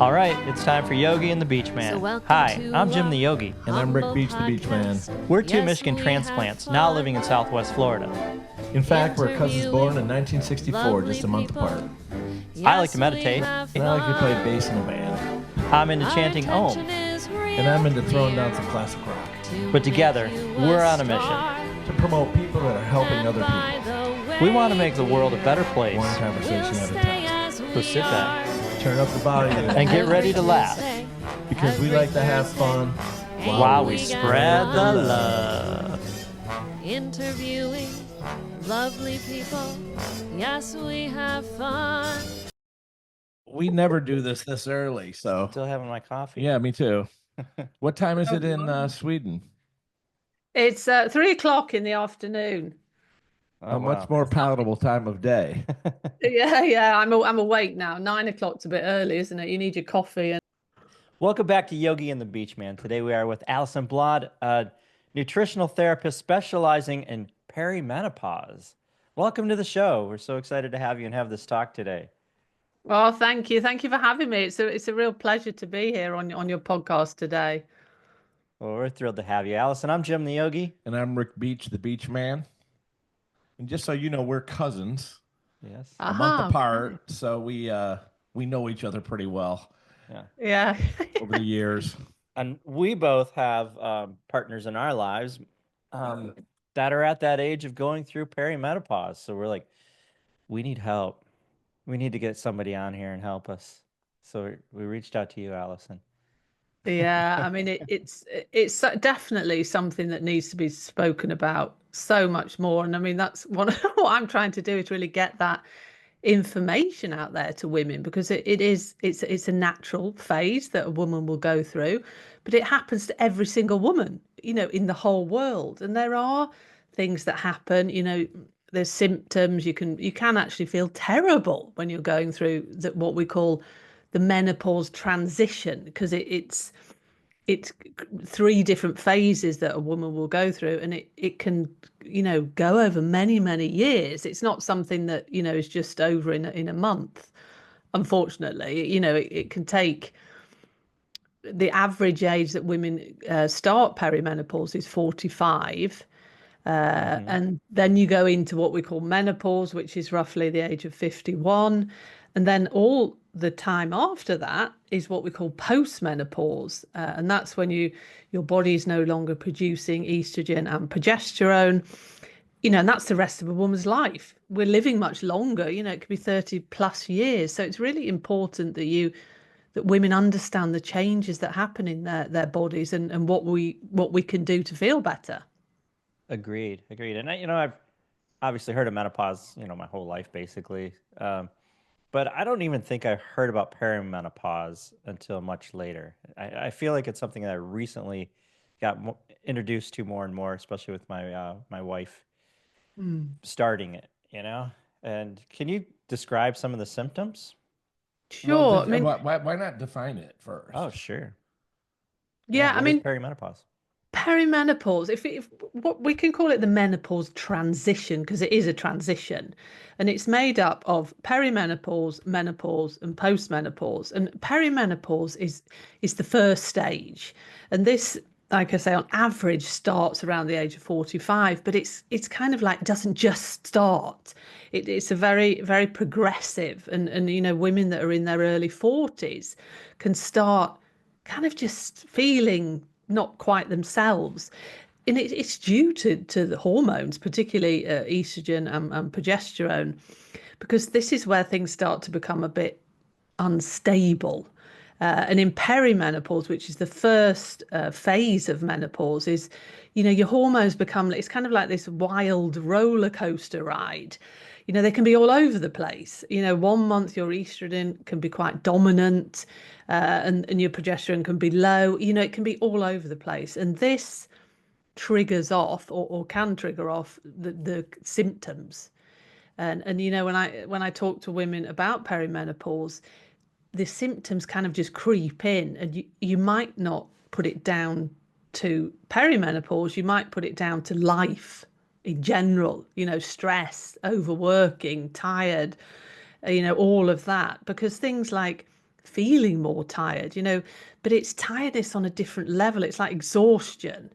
All right, it's time for Yogi and the BeachMan. Hi, I'm Jim the Yogi. And I'm Rick Beach the BeachMan. We're two Michigan transplants now living in Southwest Florida. In fact, we're cousins born in 1964, just a month apart. I like to meditate. And I like to play bass in a band. I'm into chanting Om. And I'm into throwing down some classic rock. But together, we're on a mission to promote people that are helping other people. We want to make the world a better place. One conversation at a time. So sit back. Turn up the volume. And get ready to laugh. Because we like to have fun while we spread the love. Interviewing lovely people. Yes, we have fun. We never do this early, so. Still having my coffee. Yeah, me too. What time is it in Sweden? It's 3 o'clock in the afternoon. A much more palatable time of day. Yeah. I'm awake now. 9 o'clock's a bit early, isn't it? You need your coffee. Welcome back to Yogi and the BeachMan. Today we are with Alison Bladh, a nutritional therapist specializing in perimenopause. Welcome to the show. We're so excited to have you and have this talk today. Well, thank you. Thank you for having me. It's a real pleasure to be here on your podcast today. Well, we're thrilled to have you, Alison. I'm Jim the Yogi. And I'm Rick Beach the BeachMan. And just so you know, we're cousins. Yes. A month apart, so we know each other pretty well. Yeah. Over the years. And we both have partners in our lives that are at that age of going through perimenopause. So we're like, we need help. We need to get somebody on here and help us. So we reached out to you, Alison. Yeah, I mean, it's definitely something that needs to be spoken about so much more. And I mean, that's what I'm trying to do, is really get that information out there to women, because it's a natural phase that a woman will go through, but it happens to every single woman, in the whole world. And there are things that happen, there's symptoms. You can actually feel terrible when you're going through what we call the menopause transition, because it's 3 different phases that a woman will go through, and it can go over many years. It's not something that is just over in a month, unfortunately. It can take, the average age that women start perimenopause is 45, and then you go into what we call menopause, which is roughly the age of 51, and then all the time after that is what we call post-menopause, and that's when your body is no longer producing estrogen and progesterone, and that's the rest of a woman's life. We're living much longer, it could be 30 plus years. So it's really important that women understand the changes that happen in their bodies and what we can do to feel better. Agreed. And I've obviously heard of menopause, my whole life basically. But I don't even think I heard about perimenopause until much later. I feel like it's something that I recently got introduced to more and more, especially with my wife starting it, And can you describe some of the symptoms? Sure. Well, why not define it first? Oh, sure. Yeah, I mean, perimenopause. Perimenopause, if what we can call it, the menopause transition, because it is a transition, and it's made up of perimenopause, menopause, and postmenopause. And perimenopause is the first stage, and this, like I say, on average starts around the age of 45, but it's kind of like doesn't just start. It's a very, very progressive, and women that are in their early 40s can start kind of just feeling not quite themselves, and it's due to the hormones, particularly estrogen and progesterone, because this is where things start to become a bit unstable. And in perimenopause, which is the first phase of menopause, is your hormones become, it's kind of like this wild roller coaster ride. They can be all over the place. 1 month your estrogen can be quite dominant, and your progesterone can be low. It can be all over the place. And this triggers off or can trigger off the symptoms. And when I talk to women about perimenopause, the symptoms kind of just creep in, and you might not put it down to perimenopause. You might put it down to life in general, stress, overworking, tired, all of that, because things like feeling more tired, but it's tiredness on a different level. It's like exhaustion.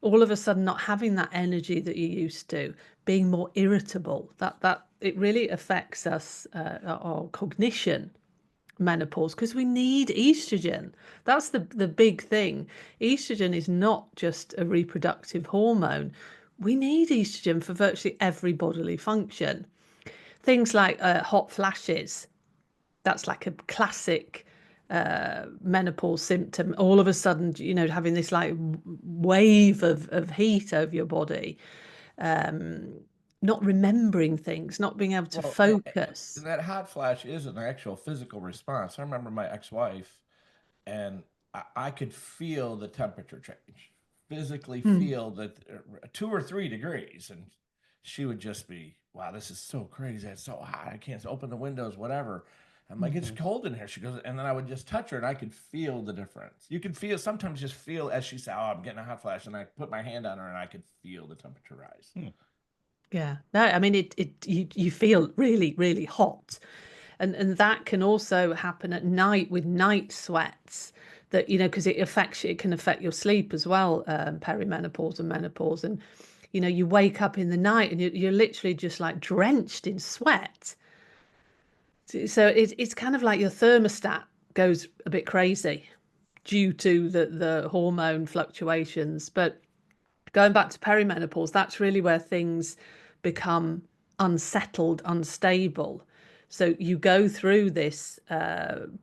All of a sudden not having that energy that you used to, being more irritable, that it really affects us, our cognition, menopause, because we need estrogen. That's the big thing. Estrogen is not just a reproductive hormone. We need estrogen for virtually every bodily function. Things like hot flashes, that's like a classic menopause symptom. All of a sudden, having this like wave of heat over your body, not remembering things, not being able to focus. That hot flash is an actual physical response. I remember my ex-wife, and I could feel the temperature change, physically feel that 2 or 3 degrees, and she would just be, wow, this is so crazy. It's so hot. I can't open the windows, whatever. I'm like, it's cold in here. She goes, and then I would just touch her and I could feel the difference. You could feel, sometimes just feel as she said, oh, I'm getting a hot flash. And I put my hand on her and I could feel the temperature rise. Yeah, no, I mean, you feel really, really hot. And that can also happen at night with night sweats, that, because it can affect your sleep as well, perimenopause and menopause. And, you wake up in the night and you're literally just like drenched in sweat. So it's kind of like your thermostat goes a bit crazy due to the hormone fluctuations. But going back to perimenopause, that's really where things become unsettled, unstable. So you go through this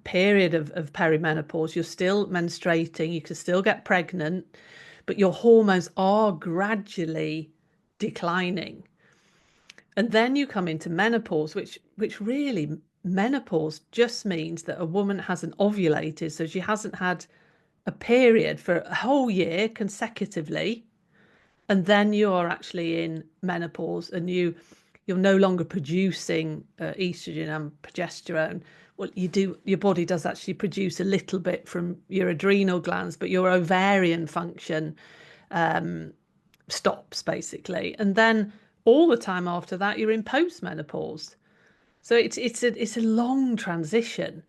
period of perimenopause, you're still menstruating, you can still get pregnant, but your hormones are gradually declining. And then you come into menopause, which really, menopause just means that a woman hasn't ovulated, so she hasn't had a period for a whole year consecutively, and then you're actually in menopause, and you're no longer producing estrogen and progesterone. Well, your body does actually produce a little bit from your adrenal glands, but your ovarian function stops basically, and then all the time after that you're in post-menopause. So it's a long transition.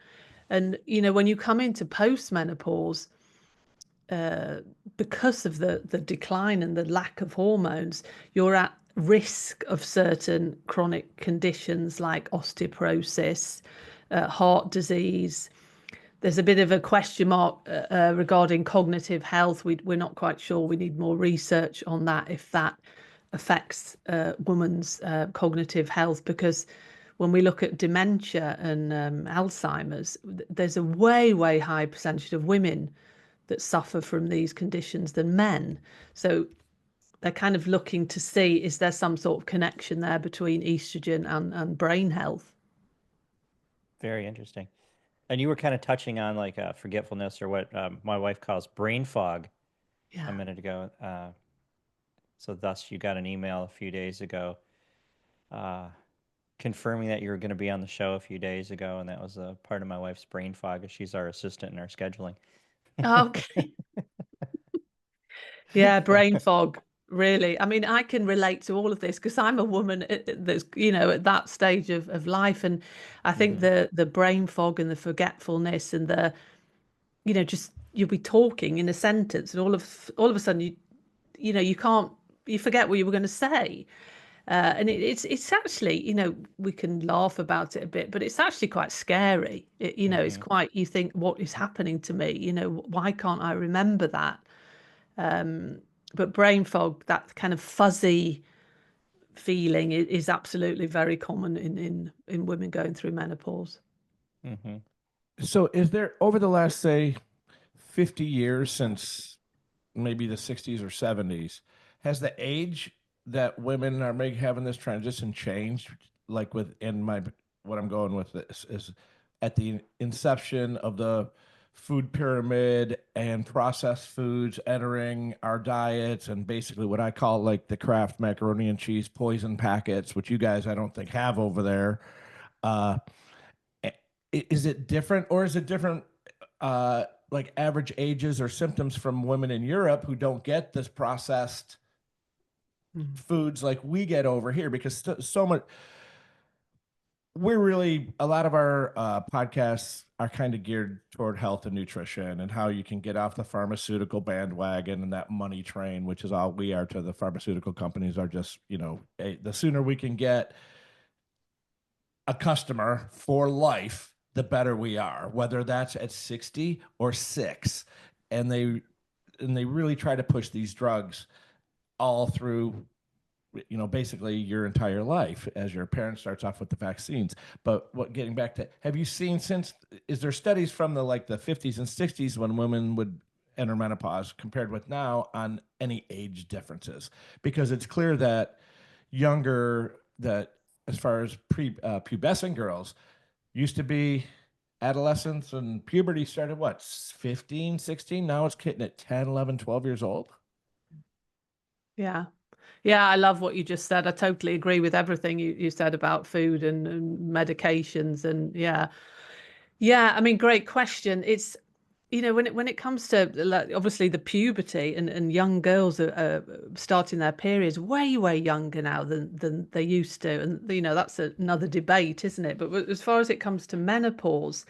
And when you come into post-menopause, because of the decline and the lack of hormones, you're at risk of certain chronic conditions like osteoporosis, heart disease. There's a bit of a question mark regarding cognitive health. We're not quite sure. We need more research on that, if that affects women's cognitive health, because when we look at dementia and Alzheimer's, there's a way higher percentage of women that suffer from these conditions than men. So they're kind of looking to see, is there some sort of connection there between estrogen and brain health? Very interesting. And you were kind of touching on like forgetfulness, or what my wife calls brain fog a minute ago. So thus you got an email a few days ago confirming that you were going to be on the show a few days ago, and that was a part of my wife's brain fog, as she's our assistant in our scheduling. Okay. Yeah, brain fog. Really. I mean, I can relate to all of this because I'm a woman that's, at that stage of life. And I think the brain fog and the forgetfulness and the, just you'll be talking in a sentence and all of a sudden you forget what you were going to say. And it's actually, we can laugh about it a bit, but it's actually quite scary. It's quite, you think, what is happening to me? Why can't I remember that? But brain fog, that kind of fuzzy feeling, is absolutely very common in women going through menopause. Mm-hmm. So is there, over the last, say, 50 years, since maybe the 60s or 70s, has the age that women are having this transition changed? Like what I'm going with this is, at the inception of the food pyramid and processed foods entering our diets, and basically what I call like the Kraft macaroni and cheese poison packets, which you guys I don't think have over there. Is it different, or is it different like average ages or symptoms from women in Europe who don't get this processed foods like we get over here? Because so much, we're really, a lot of our podcasts are kind of geared toward health and nutrition and how you can get off the pharmaceutical bandwagon and that money train, which is all we are to the pharmaceutical companies, are just, the sooner we can get a customer for life, the better we are, whether that's at 60 or 6. And they really try to push these drugs all through, basically your entire life, as your parent starts off with the vaccines. But getting back to, have you seen is there studies from the 50s and 60s when women would enter menopause compared with now on any age differences? Because it's clear that as far as pubescent girls used to be adolescence, and puberty started 15, 16? Now it's hitting at 10, 11, 12 years old. Yeah. Yeah, I love what you just said. I totally agree with everything you said about food and medications. And yeah, I mean, great question. It's, when it comes to obviously the puberty and young girls are starting their periods way younger now than they used to, and that's another debate, isn't it? But as far as it comes to menopause,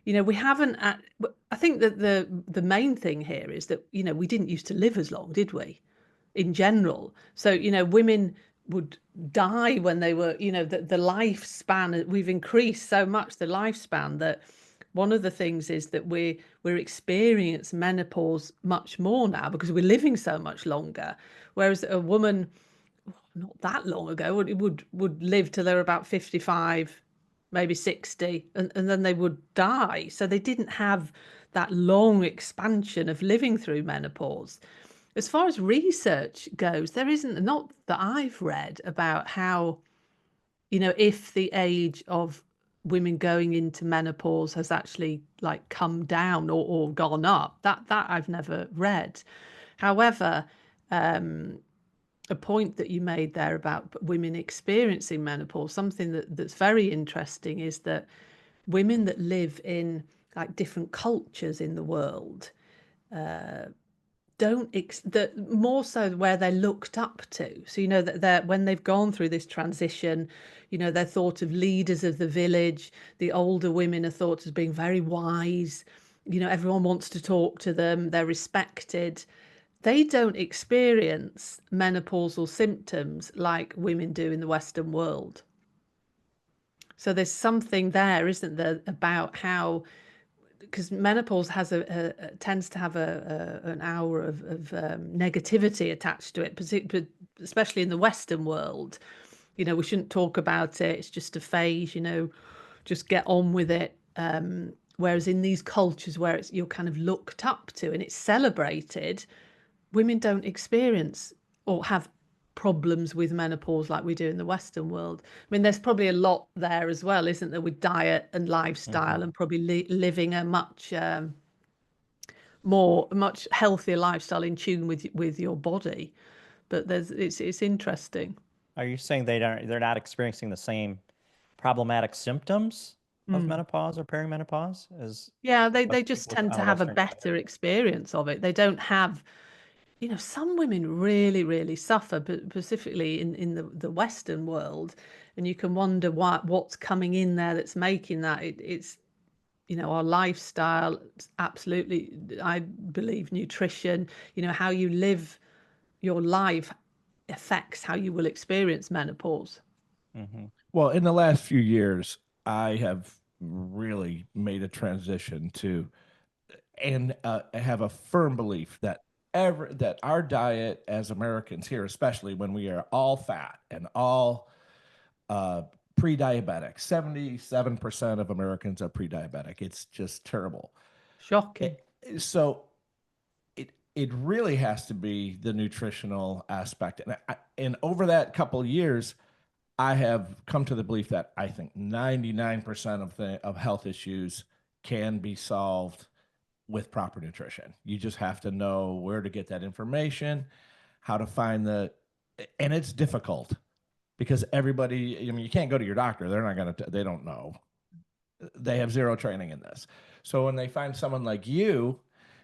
we haven't. I think that the main thing here is that we didn't used to live as long, did we? In general. So, women would die when they were, the lifespan, we've increased so much the lifespan that one of the things is that we're experiencing menopause much more now because we're living so much longer. Whereas a woman not that long ago would live till they were about 55, maybe 60, and then they would die. So they didn't have that long expansion of living through menopause. As far as research goes, there isn't, not that I've read, about how, if the age of women going into menopause has actually come down or gone up. That I've never read. However, a point that you made there about women experiencing menopause, something that's very interesting is that women that live in different cultures in the world, that more so where they're looked up to. So that they're, when they've gone through this transition, they're thought of leaders of the village. The older women are thought as being very wise. Everyone wants to talk to them. They're respected. They don't experience menopausal symptoms like women do in the Western world. So there's something there, isn't there, about how, because menopause has tends to have an aura of negativity attached to it, especially in the Western world. We shouldn't talk about it. It's just a phase. Just get on with it. Whereas in these cultures where you're kind of looked up to and it's celebrated, women don't experience or have problems with menopause like we do in the Western world. I mean, there's probably a lot there as well, isn't there, with diet and lifestyle, and probably living a much healthier lifestyle in tune with your body. But it's interesting. Are you saying they're not experiencing the same problematic symptoms of menopause or perimenopause as? Yeah, they just tend to have a better experience of it. They don't have, some women really, really suffer, but specifically in the Western world, and you can wonder what's coming in there that's making that. It's our lifestyle, absolutely. I believe nutrition, how you live your life affects how you will experience menopause. Mm-hmm. Well, in the last few years, I have really made a transition to, and have a firm belief that our diet as Americans here, especially when we are all fat and all pre-diabetic, 77% of Americans are pre-diabetic. It's just terrible. Shocking. So it really has to be the nutritional aspect. And over that couple of years, I have come to the belief that I think 99% of health issues can be solved with proper nutrition. You just have to know where to get that information, how to find and it's difficult because everybody, I mean, you can't go to your doctor. They're not going to, they don't know. They have zero training in this. So when they find someone like you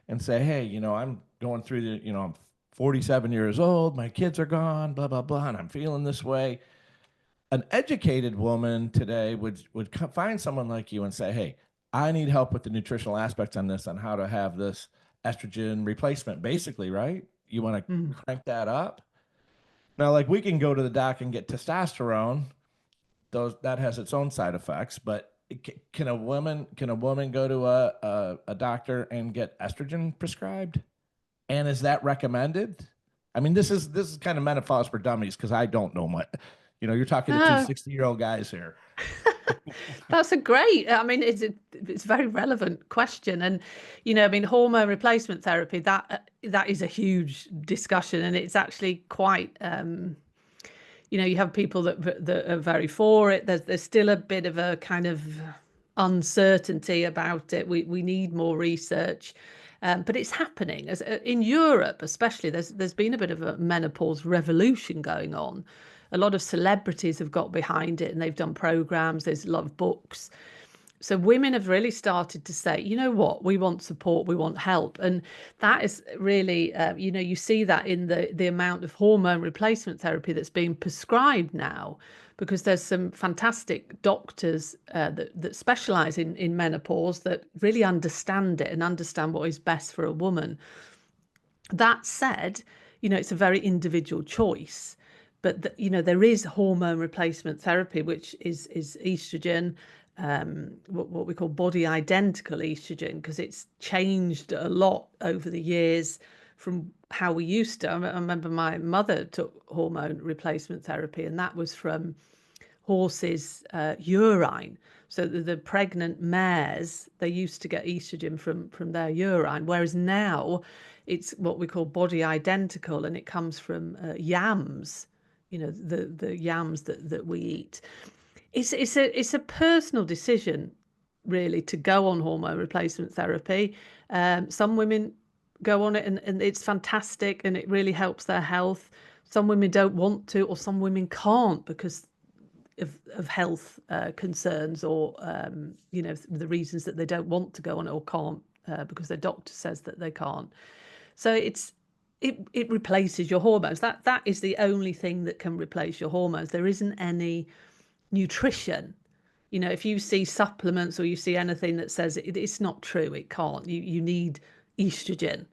and say, hey, I'm going through I'm 47 years old, my kids are gone, blah, blah, blah, and I'm feeling this way. an educated woman today would find someone like you and say, hey, I need help with the nutritional aspects on this, on how to have this estrogen replacement, basically, right? You want to crank that up. Now, like, we can go to the doc and get testosterone. That has its own side effects, but can a woman go to a doctor and get estrogen prescribed? And is that recommended? I mean, this is kind of menopause for dummies, because I don't know much. You're talking to two 60-year-old guys here. That's a great, I mean, it's a very relevant question. And, I mean, hormone replacement therapy, that is a huge discussion. And it's actually quite, you have people that are very for it. There's still a bit of a kind of uncertainty about it. We need more research. But it's happening. As in Europe, especially, there's been a bit of a menopause revolution going on. A lot of celebrities have got behind it, and they've done programs. There's a lot of books. So women have really started to say, you know what, we want support, we want help. And that is really, you see that in the amount of hormone replacement therapy that's being prescribed now, because there's some fantastic doctors that specialize in menopause, that really understand it and understand what is best for a woman. That said, it's a very individual choice. But there is hormone replacement therapy, which is estrogen, what we call body identical estrogen, because it's changed a lot over the years from how we used to. I remember my mother took hormone replacement therapy, and that was from horses' urine. So the pregnant mares, they used to get estrogen from their urine, whereas now it's what we call body identical, and it comes from yams. The yams that we eat. It's a personal decision, really, to go on hormone replacement therapy. Some women go on it, and it's fantastic, and it really helps their health. Some women don't want to, or some women can't because of health concerns, or the reasons that they don't want to go on it or can't because their doctor says that they can't. So it replaces your hormones. That is the only thing that can replace your hormones. There isn't any nutrition. If you see supplements or you see anything that says it's not true, it can't. You need estrogen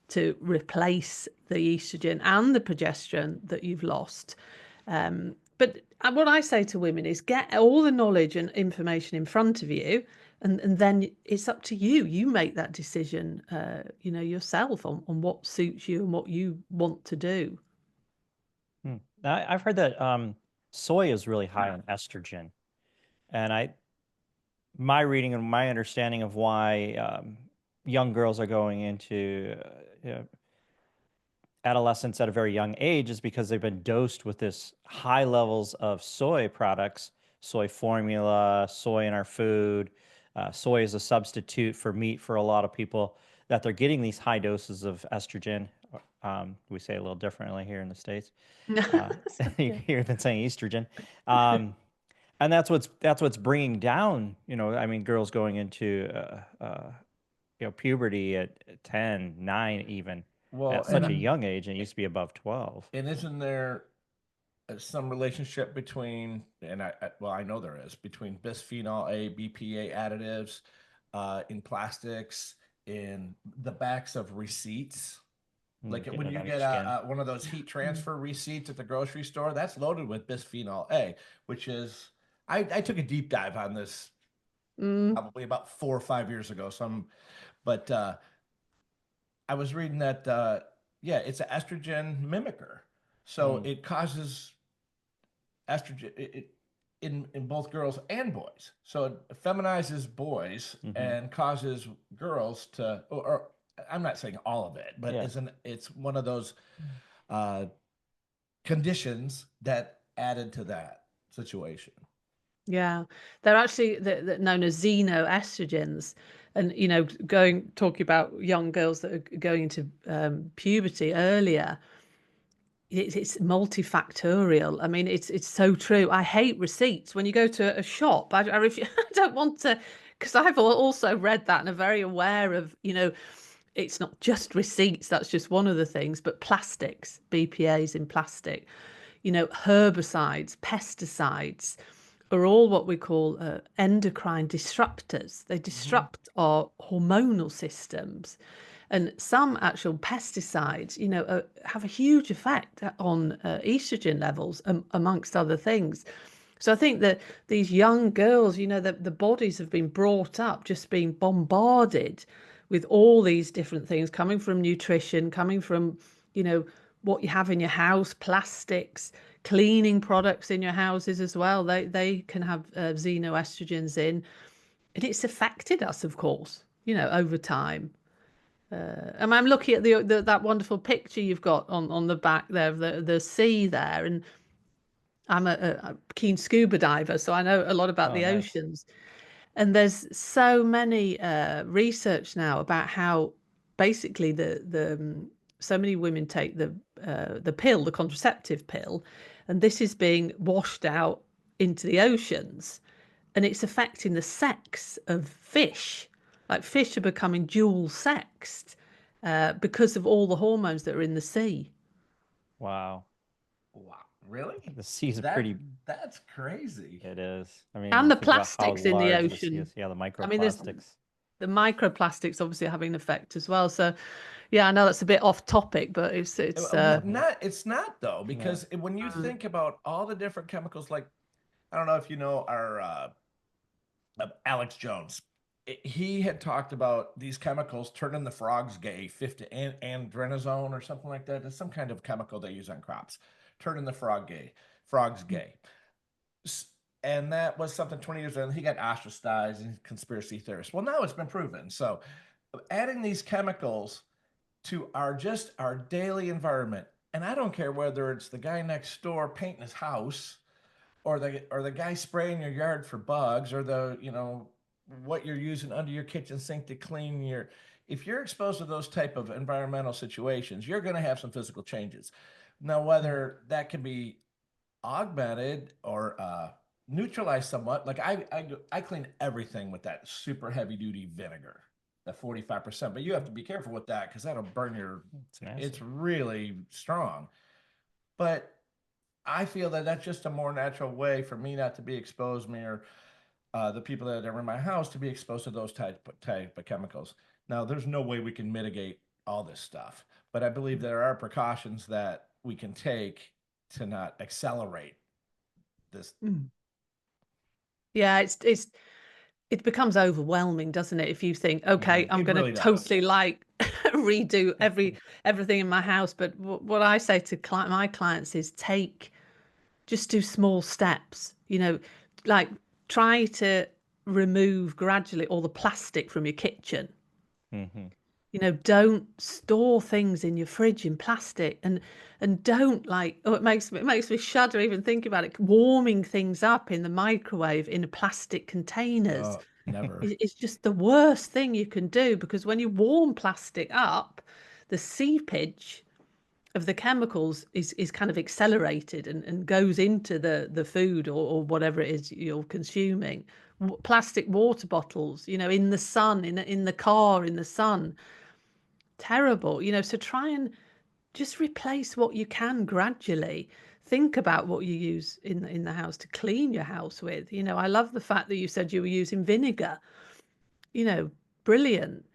to replace the estrogen and the progesterone that you've lost. But what I say to women is, get all the knowledge and information in front of you, and then it's up to you. You make that decision, yourself, on what suits you and what you want to do. I've heard that soy is really high in estrogen, and my reading and my understanding of why young girls are going into adolescence at a very young age is because they've been dosed with this high levels of soy products, soy formula, soy in our food. Soy is a substitute for meat for a lot of people, that they're getting these high doses of estrogen. We say it a little differently here in the States. You've been saying estrogen. And that's what's bringing down, I mean, girls going into, puberty at 10, 9 even. Well, at such a young age, and it used to be above 12. And isn't there some relationship between, and I know there is, between bisphenol A, BPA additives in plastics, in the backs of receipts? Like when you get one of those heat transfer receipts at the grocery store, that's loaded with bisphenol A, which is, I took a deep dive on this probably about 4 or 5 years ago. But I was reading that, it's an estrogen mimicker. So it causes estrogen in both girls and boys. So it feminizes boys and causes girls to, or I'm not saying all of it, but it's one of those conditions that added to that situation. Yeah, they're actually known as xenoestrogens. And, talking about young girls that are going into puberty earlier, it's multifactorial. I mean, it's so true. I hate receipts. When you go to a shop, I don't want to, because I've also read that and are very aware of, it's not just receipts. That's just one of the things, but plastics, BPA's in plastic. herbicides, pesticides are all what we call endocrine disruptors. They disrupt our hormonal systems. And some actual pesticides, have a huge effect on estrogen levels, amongst other things. So I think that these young girls, the bodies have been brought up just being bombarded with all these different things coming from nutrition, coming from, what you have in your house, plastics, cleaning products in your houses as well. They can have xenoestrogens in, and it's affected us, of course, over time. And I'm looking at that wonderful picture you've got on the back there of the sea there, and I'm a keen scuba diver, so I know a lot about Oh, the nice. oceans. And there's so many research now about how basically so many women take the pill, the contraceptive pill, and this is being washed out into the oceans, and it's affecting the sex of fish. Like fish are becoming dual sexed because of all the hormones that are in the sea. Wow. Wow, really? The sea's That pretty. that's crazy. It is. I mean, And the think about how plastics in the large the sea ocean. is. Yeah, the I mean, there's microplastics. the microplastics obviously having an effect as well. So, yeah, I know that's a bit off topic, but it's Well, it's not though, No. because when you think about all the different chemicals, like I don't know if you know our Alex Jones. He had talked about these chemicals turning the frogs gay, 50 andronazone or something like that. It's some kind of chemical they use on crops, turning the frogs gay. And that was something 20 years ago. He got ostracized and conspiracy theorists. Well, now it's been proven. So adding these chemicals to our daily environment, and I don't care whether it's the guy next door painting his house, or the guy spraying your yard for bugs, or what you're using under your kitchen sink to clean your. If you're exposed to those type of environmental situations, you're going to have some physical changes. Now, whether that can be augmented or neutralized somewhat, like I clean everything with that super heavy duty vinegar, the 45%. But you have to be careful with that because that'll burn your. It's really strong, but I feel that that's just a more natural way for me not to be exposed, me or the people that are in my house to be exposed to those type of chemicals. Now, there's no way we can mitigate all this stuff, but I believe there are precautions that we can take to not accelerate this. Yeah, it becomes overwhelming, doesn't it? If you think, okay, I'm going to totally redo everything in my house. But what I say to my clients is just do small steps, like try to remove gradually all the plastic from your kitchen. Mm-hmm. Don't store things in your fridge in plastic, and don't it makes me shudder even thinking about it, warming things up in the microwave in plastic containers. Never. It's just the worst thing you can do, because when you warm plastic up, the seepage of the chemicals is kind of accelerated and goes into the food or whatever it is you're consuming. Plastic water bottles, in the sun, in the car, in the sun. Terrible, so try and just replace what you can gradually. Think about what you use in the house to clean your house with. I love the fact that you said you were using vinegar. Brilliant.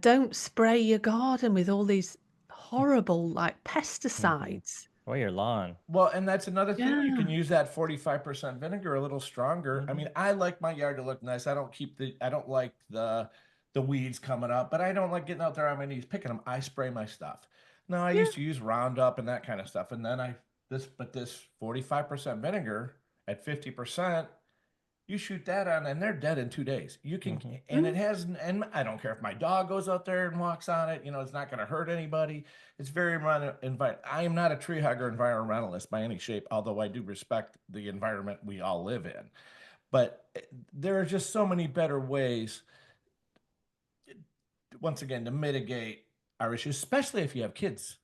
Don't spray your garden with all these horrible pesticides. Or your lawn. Well, and that's another thing. Yeah. You can use that 45% vinegar a little stronger. I mean, I like my yard to look nice. I don't like the weeds coming up, but I don't like getting out there on my knees picking them. I spray my stuff. Now, I used to use Roundup and that kind of stuff, and then this 45% vinegar at 50%, you shoot that on, and they're dead in 2 days. You can, and it has, and I don't care if my dog goes out there and walks on it. It's not going to hurt anybody. It's very I am not a tree hugger environmentalist by any shape, although I do respect the environment we all live in. But there are just so many better ways, once again, to mitigate our issues, especially if you have kids.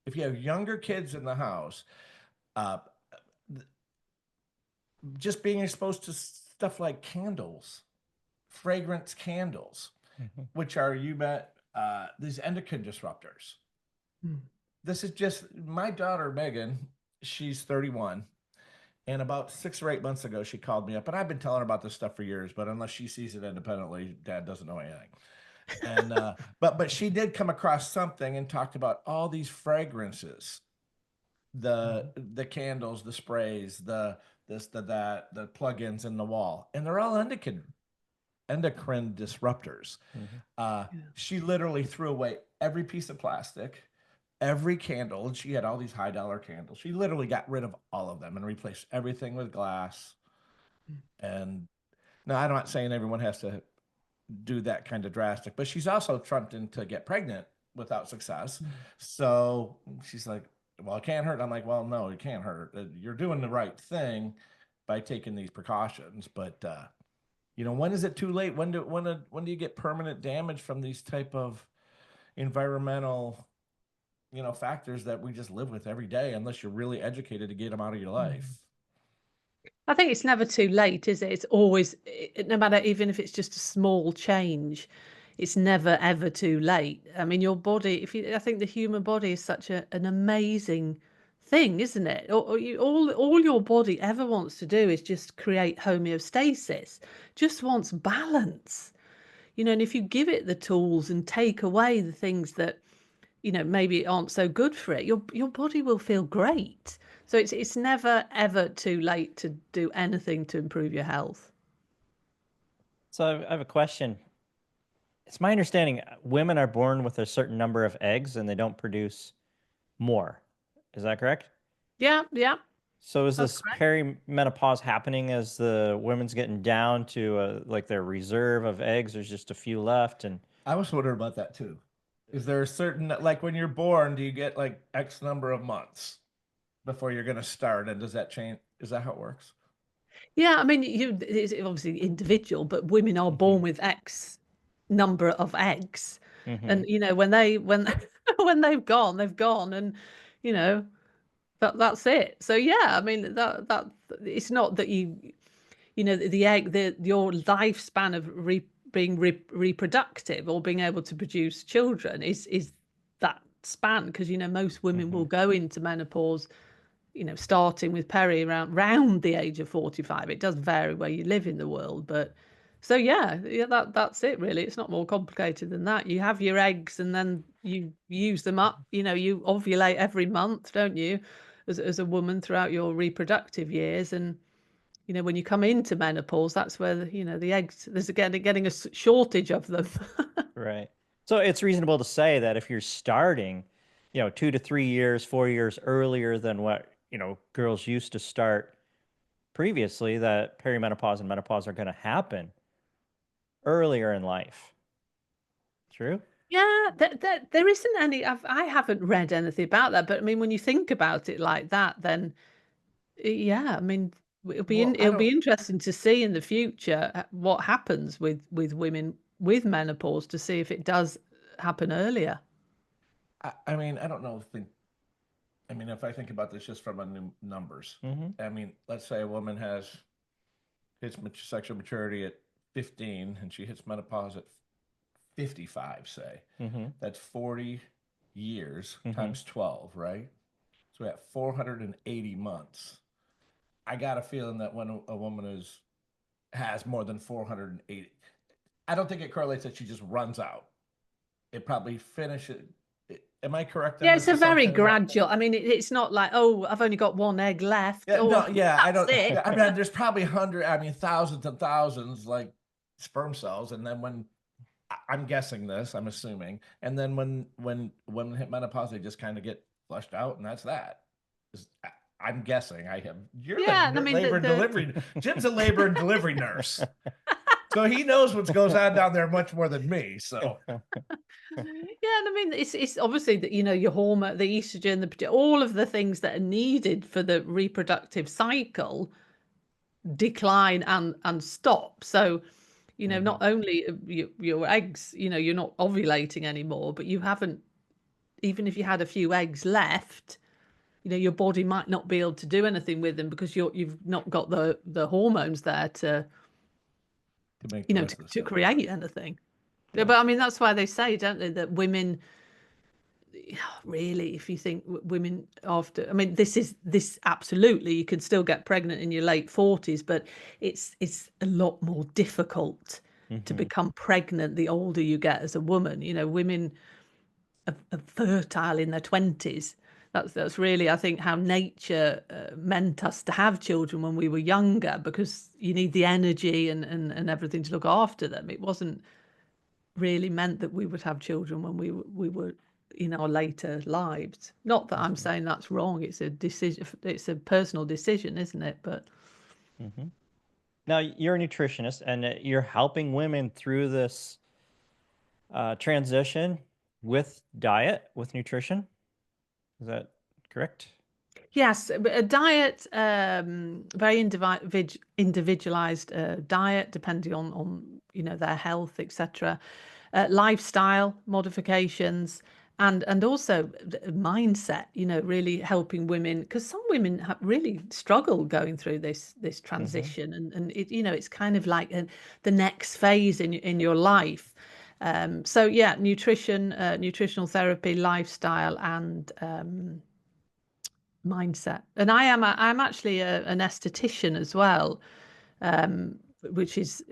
If you have younger kids in the house, just being exposed to stuff like candles, fragrance candles, which are these endocrine disruptors. This is just my daughter Megan. she's 31. And about 6 or 8 months ago, she called me up, and I've been telling her about this stuff for years, but unless she sees it independently, Dad doesn't know anything. And but she did come across something and talked about all these fragrances, the candles, the sprays, the this, the that, the plugins in the wall, and they're all endocrine disruptors. She literally threw away every piece of plastic, every candle, and she had all these high dollar candles. She literally got rid of all of them and replaced everything with glass. And now I'm not saying everyone has to do that kind of drastic, but she's also attempting to get pregnant without success. So she's like, well, it can't hurt. I'm like, well, no, it can't hurt. You're doing the right thing by taking these precautions. But when is it too late? When do you get permanent damage from these type of environmental factors that we just live with every day, unless you're really educated to get them out of your life? I think it's never too late, is it? It's always, no matter, even if it's just a small change, it's never ever too late. I mean, your body, I think the human body is such an amazing thing, isn't it? All your body ever wants to do is just create homeostasis, just wants balance. And if you give it the tools and take away the things that maybe aren't so good for it, your body will feel great. So it's never ever too late to do anything to improve your health. So I have a question. It's my understanding women are born with a certain number of eggs and they don't produce more. Is that correct? Yeah. So is this perimenopause happening as the women's getting down to like their reserve of eggs? There's just a few left, and I was wondering about that too. Is there a certain, like when you're born, do you get like X number of months before you're going to start? And does that change? Is that how it works? Yeah, I mean, it's obviously individual, but women are born with X number of eggs, and when when they've gone, and that's it. So yeah, I mean that it's not that the egg, your lifespan of being reproductive or being able to produce children is that span, because most women will go into menopause starting with around the age of 45. It does vary where you live in the world, but so yeah, that's it really. It's not more complicated than that. You have your eggs and then you use them up. You ovulate every month, don't you, as a woman throughout your reproductive years. And when you come into menopause, that's where the eggs, there's getting a shortage of them. Right. So it's reasonable to say that if you're starting 2 to 3 years, 4 years earlier than what girls used to start previously, that perimenopause and menopause are going to happen earlier in life. True? Yeah, there isn't any. I haven't read anything about that, but I mean, when you think about it like that, then yeah, I mean, it'll be interesting to see in the future what happens with women with menopause, to see if it does happen earlier. I mean, I don't know. I mean, if I think about this just from numbers, I mean, let's say a woman hits sexual maturity at 15 and she hits menopause at 55, say. That's 40 years times 12, right? So we have 480 months. I got a feeling that when a woman has more than 480, I don't think it correlates that she just runs out. It probably finishes. Am I correct? Yeah, it's a very gradual. I mean, it's not like, oh, I've only got one egg left. Yeah, I don't. It. I mean, there's probably thousands and thousands like sperm cells, and then when I'm guessing this, I'm assuming, and then when hit menopause, they just kind of get flushed out, and that's that. I'm guessing. You're the labor and delivery. Jim's a labor and delivery nurse, so he knows what goes on down there much more than me. So. Yeah, and I mean, it's obviously that your hormone, the estrogen, all of the things that are needed for the reproductive cycle decline and stop. So, not only your eggs, you're not ovulating anymore, but you haven't, even if you had a few eggs left, your body might not be able to do anything with them because you've not got the hormones there to create anything. Yeah, but I mean, that's why they say, don't they, that women, really, if you think women after, I mean, this absolutely, you can still get pregnant in your late 40s, but it's a lot more difficult to become pregnant the older you get as a woman. You know, women are fertile in their 20s. That's really, I think, how nature meant us to have children when we were younger, because you need the energy and everything to look after them. It wasn't really meant that we would have children when we were in our later lives. Not that I'm saying that's wrong. It's a decision. It's a personal decision, isn't it? But Now, you're a nutritionist, and you're helping women through this transition with diet, with nutrition. Is that correct? yes, a diet, very individualized diet, depending on their health, etc. Lifestyle modifications, and also mindset. Really helping women, because some women really struggle going through this transition, and it's kind of like the next phase in your life. So yeah, nutrition, nutritional therapy, lifestyle, and mindset. And I'm actually an esthetician as well, which is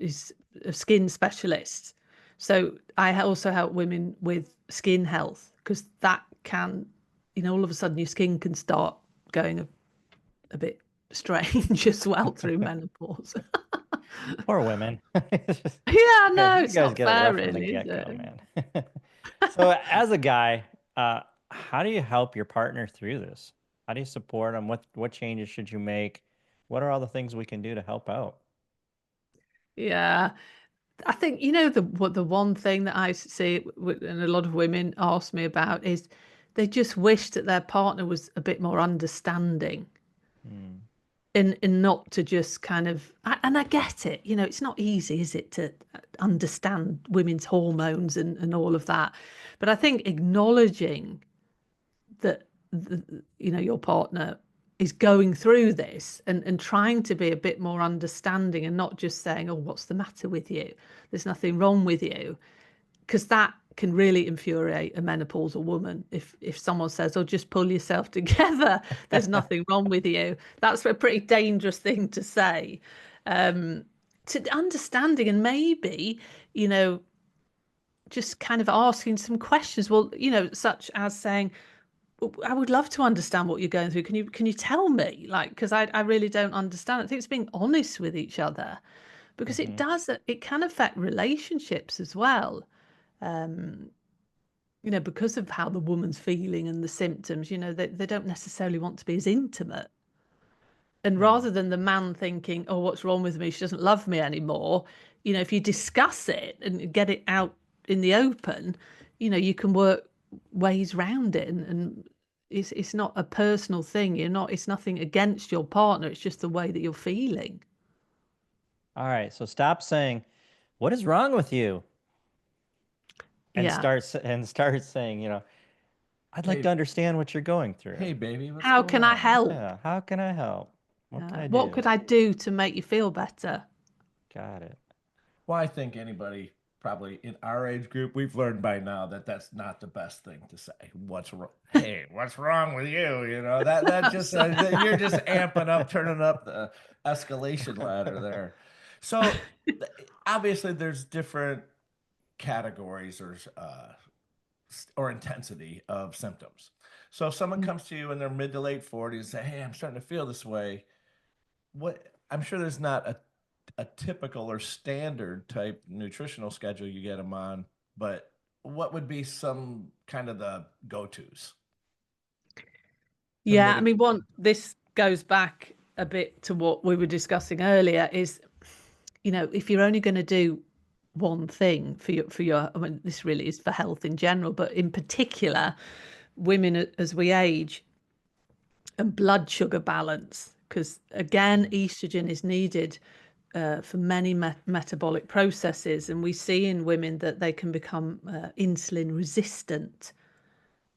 a skin specialist. So I also help women with skin health, because that can, all of a sudden your skin can start going a bit strange as well through menopause. Poor women. Yeah, no, You it's guys not get it fair, rough from the really, is get-go, it? man. So as a guy, how do you help your partner through this? How do you support them? What changes should you make? What are all the things we can do to help out? Yeah. I think, the one thing that I see, and a lot of women ask me about, is they just wish that their partner was a bit more understanding, Hmm. and not to just kind of, and I get it, it's not easy, is it, to understand women's hormones and all of that. But I think acknowledging that, your partner is going through this, and trying to be a bit more understanding, and not just saying, oh, what's the matter with you? There's nothing wrong with you. Because that can really infuriate a menopausal woman. If someone says, oh, just pull yourself together, there's nothing wrong with you. That's a pretty dangerous thing to say. To understanding, and maybe, just kind of asking some questions. Well, such as saying, I would love to understand what you're going through. Can you tell me? Like, because I really don't understand. I think it's being honest with each other, because it can affect relationships as well. Um, because of how the woman's feeling and the symptoms, they don't necessarily want to be as intimate. And rather than the man thinking, oh, what's wrong with me? She doesn't love me anymore. If you discuss it and get it out in the open, you can work ways round it. And it's not a personal thing. It's nothing against your partner. It's just the way that you're feeling. All right, so stop saying, "What is wrong with you?" and Yeah. start saying, "I'd like Hey, to understand what you're going through." hey, baby, what's How going can I on? help? Yeah, how can I help? What can I What do? could I do to make you feel better? Got it. Well, I think anybody probably in our age group, we've learned by now that that's not the best thing to say. What's wrong? Hey, what's wrong with you? That just you're just amping up, turning up the escalation ladder there. So obviously, there's different categories or intensity of symptoms. So if someone comes to you in their mid to late 40s and say, "Hey, I'm starting to feel this way," what I'm sure there's not a typical or standard type nutritional schedule you get them on, but what would be some kind of the go-tos to Yeah, I mean, mitigate? this goes back a bit to what we were discussing earlier, is, if you're only going to do one thing for your, I mean, this really is for health in general, but in particular, women as we age, and blood sugar balance, because again, estrogen is needed for many metabolic processes, and we see in women that they can become insulin resistant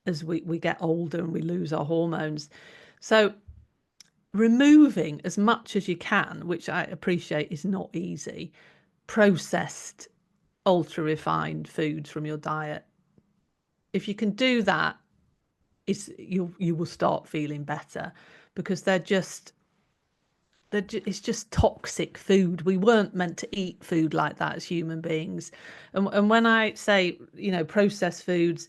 as we get older and we lose our hormones. So removing as much as you can, which I appreciate is not easy, processed, ultra refined foods from your diet. If you can do that, you will start feeling better, because it's just toxic food. We weren't meant to eat food like that as human beings. And when I say, processed foods,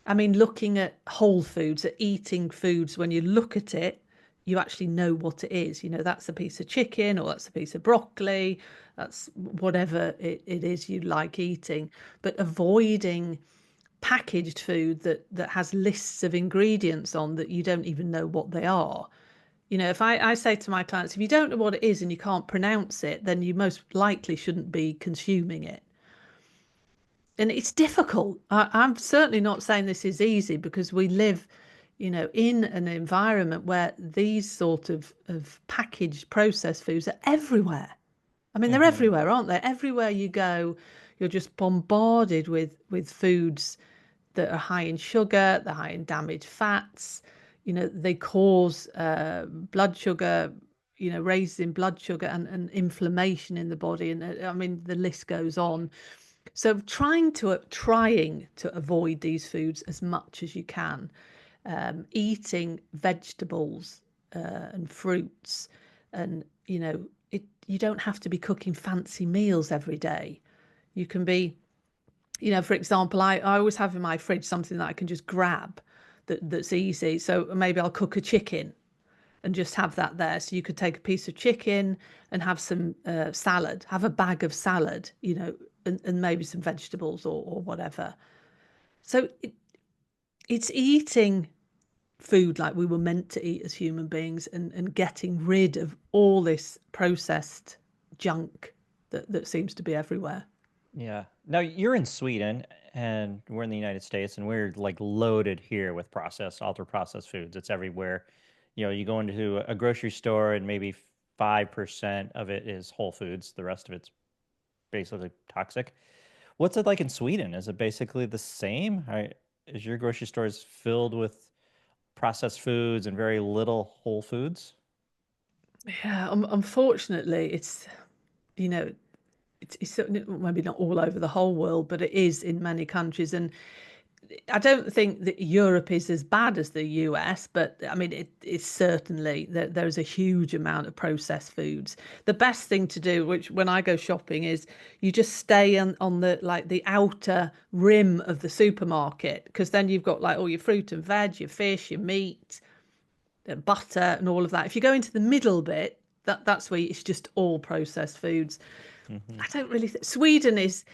I mean looking at whole foods, at eating foods, when you look at it, you actually know what it is. That's a piece of chicken, or that's a piece of broccoli, that's whatever it is you like eating. But avoiding packaged food that has lists of ingredients on that you don't even know what they are. If I say to my clients, if you don't know what it is and you can't pronounce it, then you most likely shouldn't be consuming it. And it's difficult. I'm certainly not saying this is easy, because we live, in an environment where these sort of packaged processed foods are everywhere. I mean, they're everywhere, aren't they? Everywhere you go, you're just bombarded with foods that are high in sugar, they're high in damaged fats. They cause blood sugar, raises in blood sugar, and inflammation in the body. And I mean, the list goes on. So trying to avoid these foods as much as you can, eating vegetables and fruits, and you don't have to be cooking fancy meals every day. You can be, for example, I always have in my fridge something that I can just grab that's easy. So maybe I'll cook a chicken and just have that there. So you could take a piece of chicken and have some salad, have a bag of salad, and maybe some vegetables or whatever. So it's eating food like we were meant to eat as human beings, and getting rid of all this processed junk that seems to be everywhere. Yeah. Now you're in Sweden and we're in the United States, and we're like loaded here with processed, ultra processed foods. It's everywhere. You go into a grocery store and maybe 5% of it is whole foods. The rest of it's basically toxic. What's it like in Sweden? Is it basically the same? Is your grocery stores filled with processed foods and very little whole foods? Yeah, unfortunately, it's certainly maybe not all over the whole world, but it is in many countries. And I don't think that Europe is as bad as the US, but I mean, it's certainly there's a huge amount of processed foods. The best thing to do, which when I go shopping, is you just stay on the outer rim of the supermarket, because then you've got like all your fruit and veg, your fish, your meat, butter, and all of that. If you go into the middle bit, that's where it's just all processed foods. I don't really Sweden is,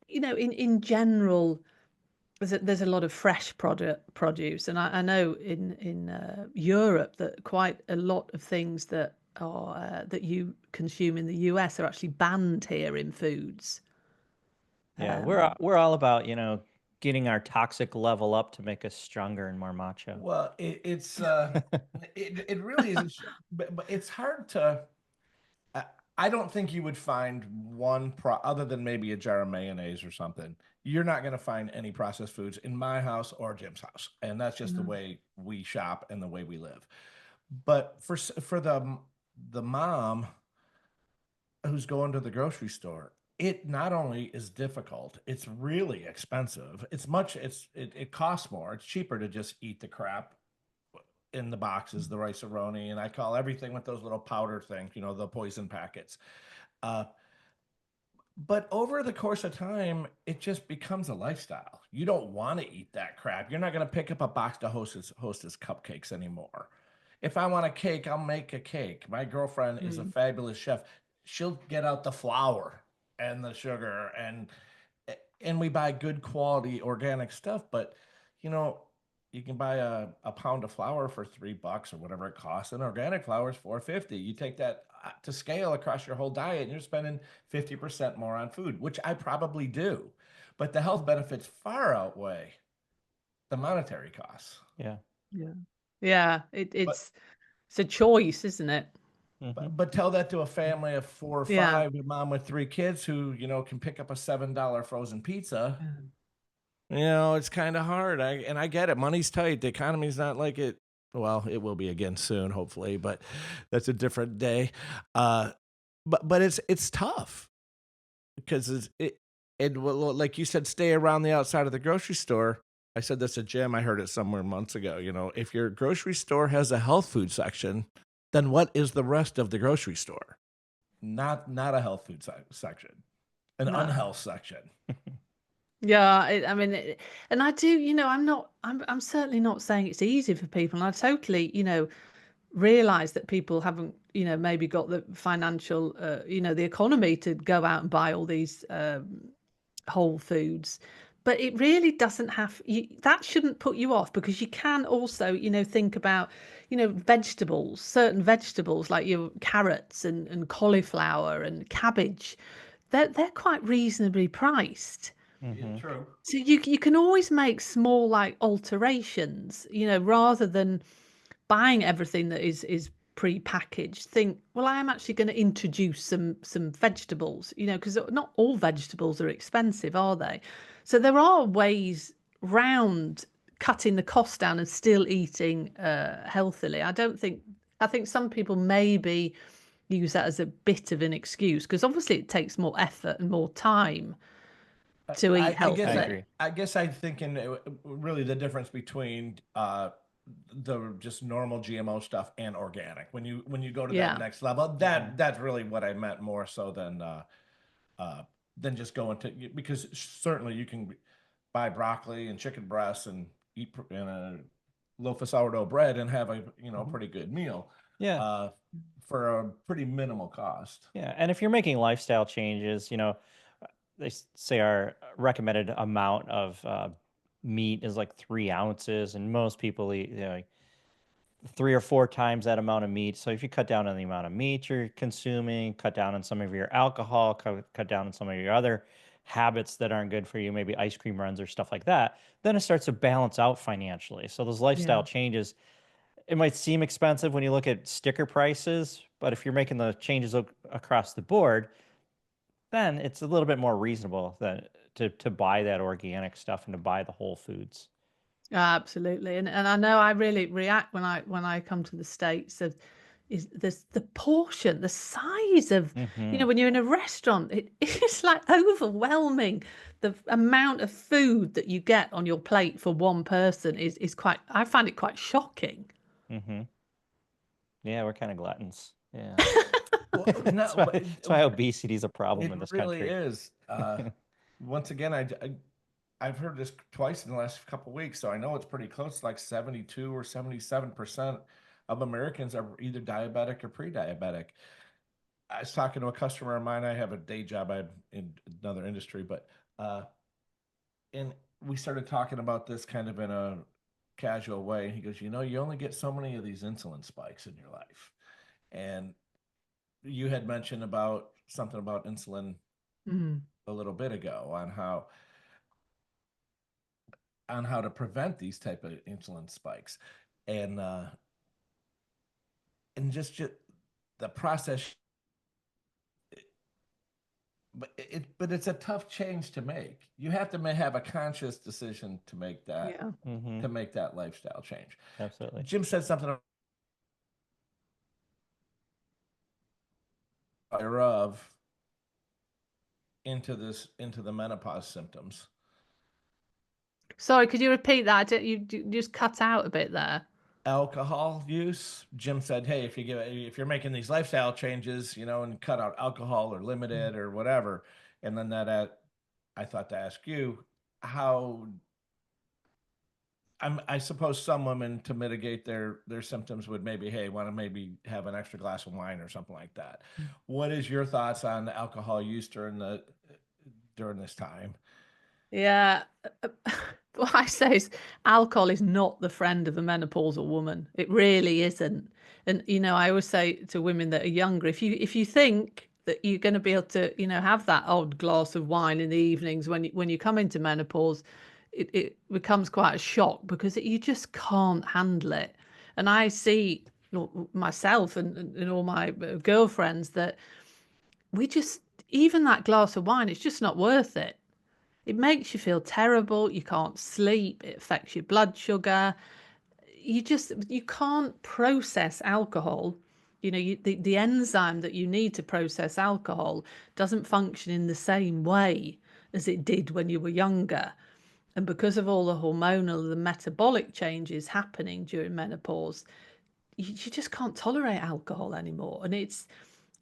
in general, there's a lot of fresh produce, and I know in Europe that quite a lot of things that are that you consume in the US are actually banned here in foods. Yeah, we're all about, getting our toxic level up to make us stronger and more macho. Well, it really is, but it's hard to. I don't think you would find one other than maybe a jar of mayonnaise or something. You're not going to find any processed foods in my house or Jim's house, and that's just the way we shop and the way we live. But for the mom who's going to the grocery store, it not only is difficult, it's really expensive. It costs more. It's cheaper to just eat the crap in the boxes, the rice-a-roni, and I call everything with those little powder things, the poison packets. But over the course of time, it just becomes a lifestyle. You don't want to eat that crap. You're not going to pick up a box of Hostess cupcakes anymore. If I want a cake, I'll make a cake. My girlfriend is a fabulous chef. She'll get out the flour and the sugar, and we buy good quality organic stuff. But you can buy a pound of flour for $3 or whatever it costs, and organic flour is $4.50. You take that to scale across your whole diet, and you're spending 50% more on food, which I probably do. But the health benefits far outweigh the monetary costs. Yeah. Yeah. It's a choice, isn't it? But tell that to a family of 4 or 5, a mom with 3 kids who can pick up a $7 frozen pizza. It's kind of hard. I get it. Money's tight. The economy's not like it. Well, it will be again soon, hopefully, but that's a different day. But it's tough because like you said, stay around the outside of the grocery store. I said this to Jim. I heard it somewhere months ago. If your grocery store has a health food section, then what is the rest of the grocery store? Not a health food section, an No. unhealth section. Yeah, I mean, and I do, I'm certainly not saying it's easy for people. And I totally, realize that people haven't, maybe got the financial, the economy to go out and buy all these whole foods. But it really doesn't that shouldn't put you off, because you can also, think about, vegetables, certain vegetables like your carrots and cauliflower and cabbage. They're quite reasonably priced. Mm-hmm. True. So you can always make small like alterations, rather than buying everything that is pre-packaged. Think, well, I am actually going to introduce some vegetables, because not all vegetables are expensive, are they? So there are ways round cutting the cost down and still eating healthily. I think some people maybe use that as a bit of an excuse, because obviously it takes more effort and more time to eat I guess I healthily. agree. I guess I'm thinking really the difference between the just normal GMO stuff and organic. When you go to that Yeah. next level, that's really what I meant, more so than just going to, because certainly you can buy broccoli and chicken breasts and eat in a loaf of sourdough bread and have a pretty good meal Yeah. uh, for a pretty minimal cost. Yeah. And if you're making lifestyle changes, they say our recommended amount of meat is like 3 ounces, and most people eat, 3 or 4 times that amount of meat. So if you cut down on the amount of meat you're consuming, cut down on some of your alcohol, cut down on some of your other habits that aren't good for you, maybe ice cream runs or stuff like that, then it starts to balance out financially. So those Yeah. lifestyle changes, it might seem expensive when you look at sticker prices, but if you're making the changes across the board, then it's a little bit more reasonable to buy that organic stuff and to buy the whole foods. Absolutely. And I know I really react when I come to the States of is this the portion, the size of, Mm-hmm. when you're in a restaurant, it's like overwhelming. The amount of food that you get on your plate for one person is quite, I find it quite shocking. Mm-hmm. Yeah, we're kind of gluttons. Yeah. Well, That's no, why, but that's why obesity is a problem it in this really country. is. Once again, I've heard this twice in the last couple of weeks, so I know it's pretty close. Like 72 or 77% of Americans are either diabetic or pre-diabetic. I was talking to a customer of mine. I have a day job. I'm in another industry, but and we started talking about this kind of in a casual way. He goes, you only get so many of these insulin spikes in your life, and you had mentioned about something about insulin Mm. a little bit ago on how to prevent these type of insulin spikes, and just the process. But it's a tough change to make. You have to have a conscious decision to make that Yeah. Mm-hmm. lifestyle change. Absolutely. Jim said something of into the menopause symptoms. Sorry, could you repeat that? You just cut out a bit there. Alcohol use. Jim said, hey, if you're making these lifestyle changes, and cut out alcohol or limit it or whatever, and then I thought to ask you how. I suppose some women, to mitigate their symptoms, would maybe, hey, want to maybe have an extra glass of wine or something like that. What is your thoughts on alcohol use during this time? Yeah. What I say is alcohol is not the friend of a menopausal woman. It really isn't. And I always say to women that are younger, if you think that you're going to be able to, have that odd glass of wine in the evenings when you come into menopause, it becomes quite a shock, because you just can't handle it. And I see myself and all my girlfriends that we just, even that glass of wine, it's just not worth it. It makes you feel terrible. You can't sleep. It affects your blood sugar. You can't process alcohol. The enzyme that you need to process alcohol doesn't function in the same way as it did when you were younger. And because of all the hormonal, the metabolic changes happening during menopause, you just can't tolerate alcohol anymore. And it's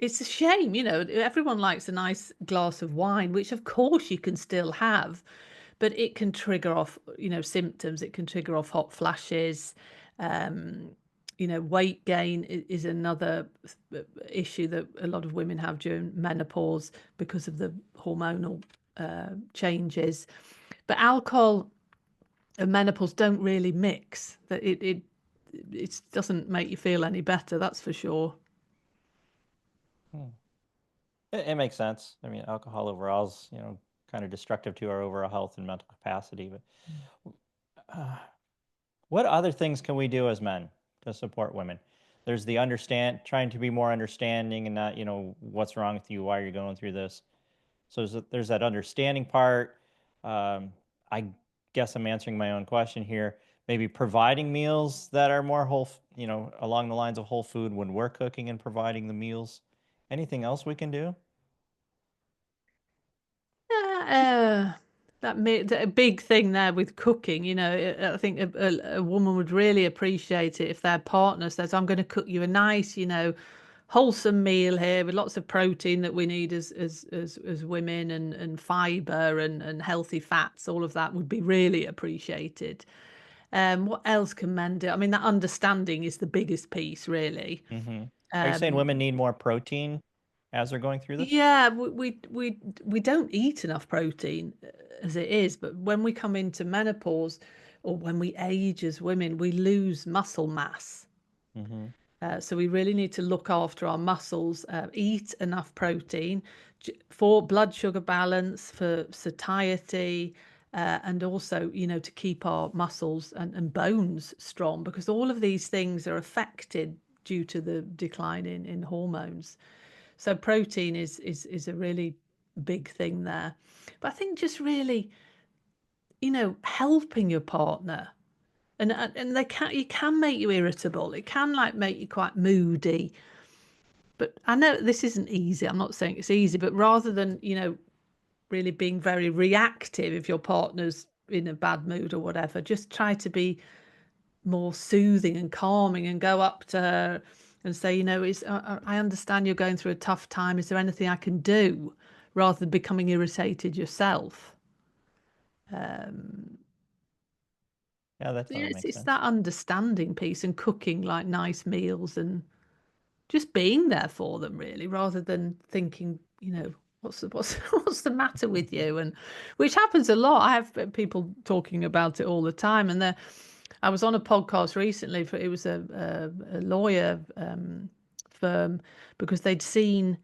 a shame, you know, everyone likes a nice glass of wine, which of course you can still have, but it can trigger off, you know, symptoms. It can trigger off hot flashes. You know, weight gain is another issue that a lot of women have during menopause because of the hormonal changes. But alcohol and menopause don't really mix. That it doesn't make you feel any better, that's for sure. It makes sense. I mean, alcohol overall is, kind of destructive to our overall health and mental capacity. But what other things can we do as men to support women? There's the trying to be more understanding and not, what's wrong with you, why you're going through this. So there's that understanding part. I guess I'm answering my own question here. Maybe providing meals that are more whole, along the lines of whole food when we're cooking and providing the meals. Anything else we can do? Yeah, a big thing there with cooking, you know, I think a woman would really appreciate it if their partner says, I'm going to cook you a nice, you know, wholesome meal here with lots of protein that we need as women, and fiber and healthy fats. All of that would be really appreciated. What else can men do? I mean, that understanding is the biggest piece, really. Mm-hmm. Are you saying Um, women need more protein as they're going through this? Yeah, we don't eat enough protein as it is, but when we come into menopause or when we age as women, we lose muscle mass. Mm-hmm. So we really need to look after our muscles, eat enough protein for blood sugar balance, for satiety, and also, you know, to keep our muscles and bones strong, because all of these things are affected due to the decline in hormones. So protein is a really big thing there. But I think just really, you know, helping your partner. And you can make you irritable. It can like make you quite moody. But I know this isn't easy. I'm not saying it's easy, but rather than, you know, really being very reactive if your partner's in a bad mood or whatever, just try to be more soothing and calming and go up to her and say, you know, I understand you're going through a tough time. Is there anything I can do? Rather than becoming irritated yourself. Yeah, that Yeah, totally makes it's sense. that understanding piece and cooking like nice meals and just being there for them, really, rather than thinking, you know, what's the matter with you, and which happens a lot. I have people talking about it all the time, and I was on a podcast recently for it was a lawyer firm, because they'd seen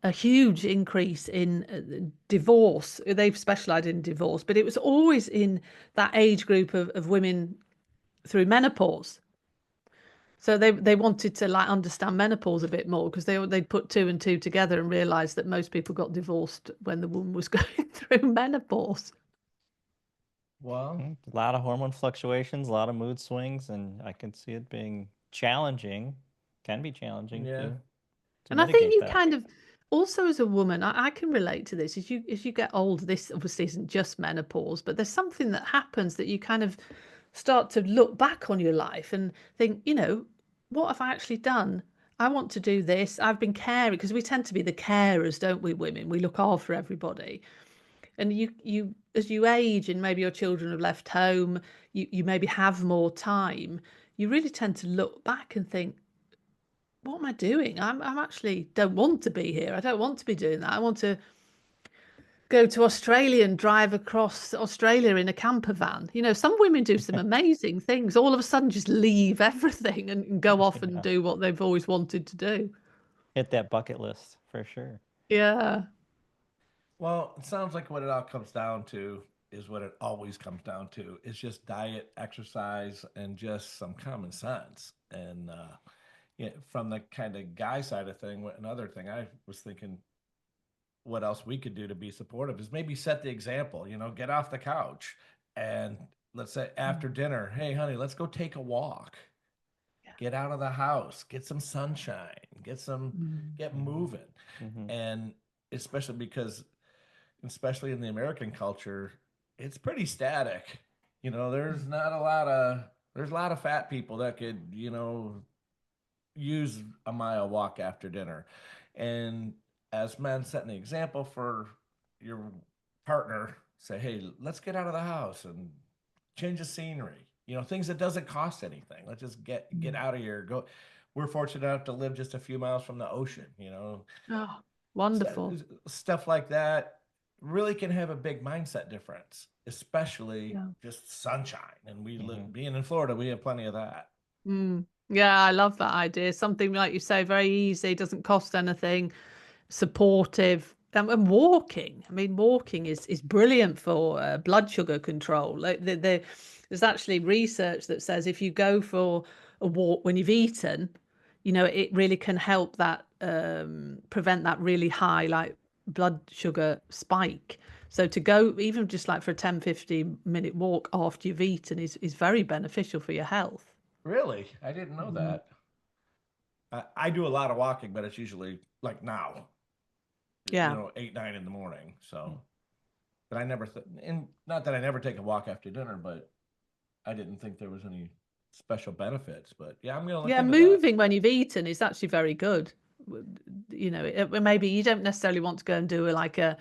a huge increase in divorce. They've specialized in divorce, but it was always in that age group of women through menopause. So they wanted to like understand menopause a bit more, because they'd put two and two together and realized that most people got divorced when the woman was going through menopause. Well, A lot of hormone fluctuations, a lot of mood swings, and I can see it being challenging, can be challenging yeah. to And I think mitigate you that. kind of also as a woman, I can relate to this. As you get older, this obviously isn't just menopause, but there's something that happens that you kind of start to look back on your life and think, you know, what have I actually done? I want to do this. I've been caring, because we tend to be the carers, don't we, women? We look after everybody. And you as you age and maybe your children have left home, you maybe have more time, you really tend to look back and think, what am I doing? I'm actually don't want to be here. I don't want to be doing that. I want to go to Australia and drive across Australia in a camper van. You know, some women do some amazing things. All of a sudden, just leave everything and go off and Yeah. do what they've always wanted to do. Hit that bucket list for sure. Yeah. Well, it sounds like what it all comes down to is what it always comes down to. It's just diet, exercise, and just some common sense. And yeah, from the kind of guy side of thing, another thing I was thinking, what else we could do to be supportive is maybe set the example. You know, get off the couch and let's say after dinner, hey, honey, let's go take a walk. Get out of the house, get some sunshine, Mm. get Mm-hmm. moving. Mm-hmm. And especially because especially in the American culture, it's pretty static. There's Mm. not a lot of there's a lot of fat people that could, use a mile walk after dinner. And as men, setting the example for your partner, say, hey, let's get out of the house and change the scenery. Things that doesn't cost anything. Let's just get out of here. Go. We're fortunate enough to live just a few miles from the ocean. Oh, wonderful. Stuff like that really can have a big mindset difference, especially Yeah. just sunshine. And we Mhm. live, being in Florida, we have plenty of that. Yeah, I love that idea. Something like you say, very easy, doesn't cost anything, supportive. And walking. I mean, walking is brilliant for blood sugar control. Like there's actually research that says if you go for a walk when you've eaten, it really can help that prevent that really high like blood sugar spike. So to go even just like for a 10-15 minute walk after you've eaten is very beneficial for your health. Really? I didn't know Mhm. that. I do a lot of walking, but it's usually like now, Yeah. 8, 9 in the morning. So, but I never, and not that I never take a walk after dinner, but I didn't think there was any special benefits. But yeah, I'm going to look Yeah, into that. moving when you've eaten is actually very good. Maybe you don't necessarily want to go and do like a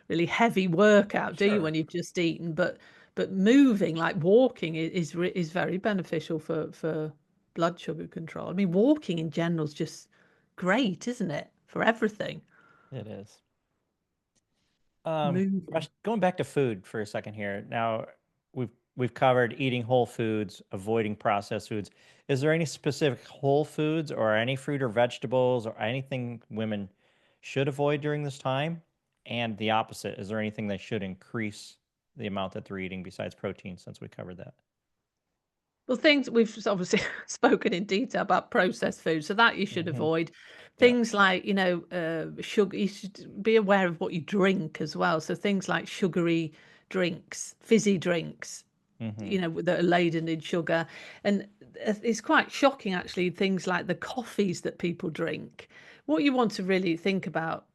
really heavy workout, do you, Sure. when you've just eaten? But moving, like walking, is very beneficial for blood sugar control. I mean, walking in general is just great, isn't it, for everything? It is. Moving. Going back to food for a second here. Now, we've covered eating whole foods, avoiding processed foods. Is there any specific whole foods or any fruit or vegetables or anything women should avoid during this time? And the opposite, is there anything they should increase the amount that they're eating besides protein, since we covered that? Well, things we've obviously spoken in detail about processed food, so that you should Hmm. avoid. Yeah. Things like, sugar, you should be aware of what you drink as well. So things like sugary drinks, fizzy drinks, Hmm. that are laden in sugar. And it's quite shocking, actually, things like the coffees that people drink. What you want to really think about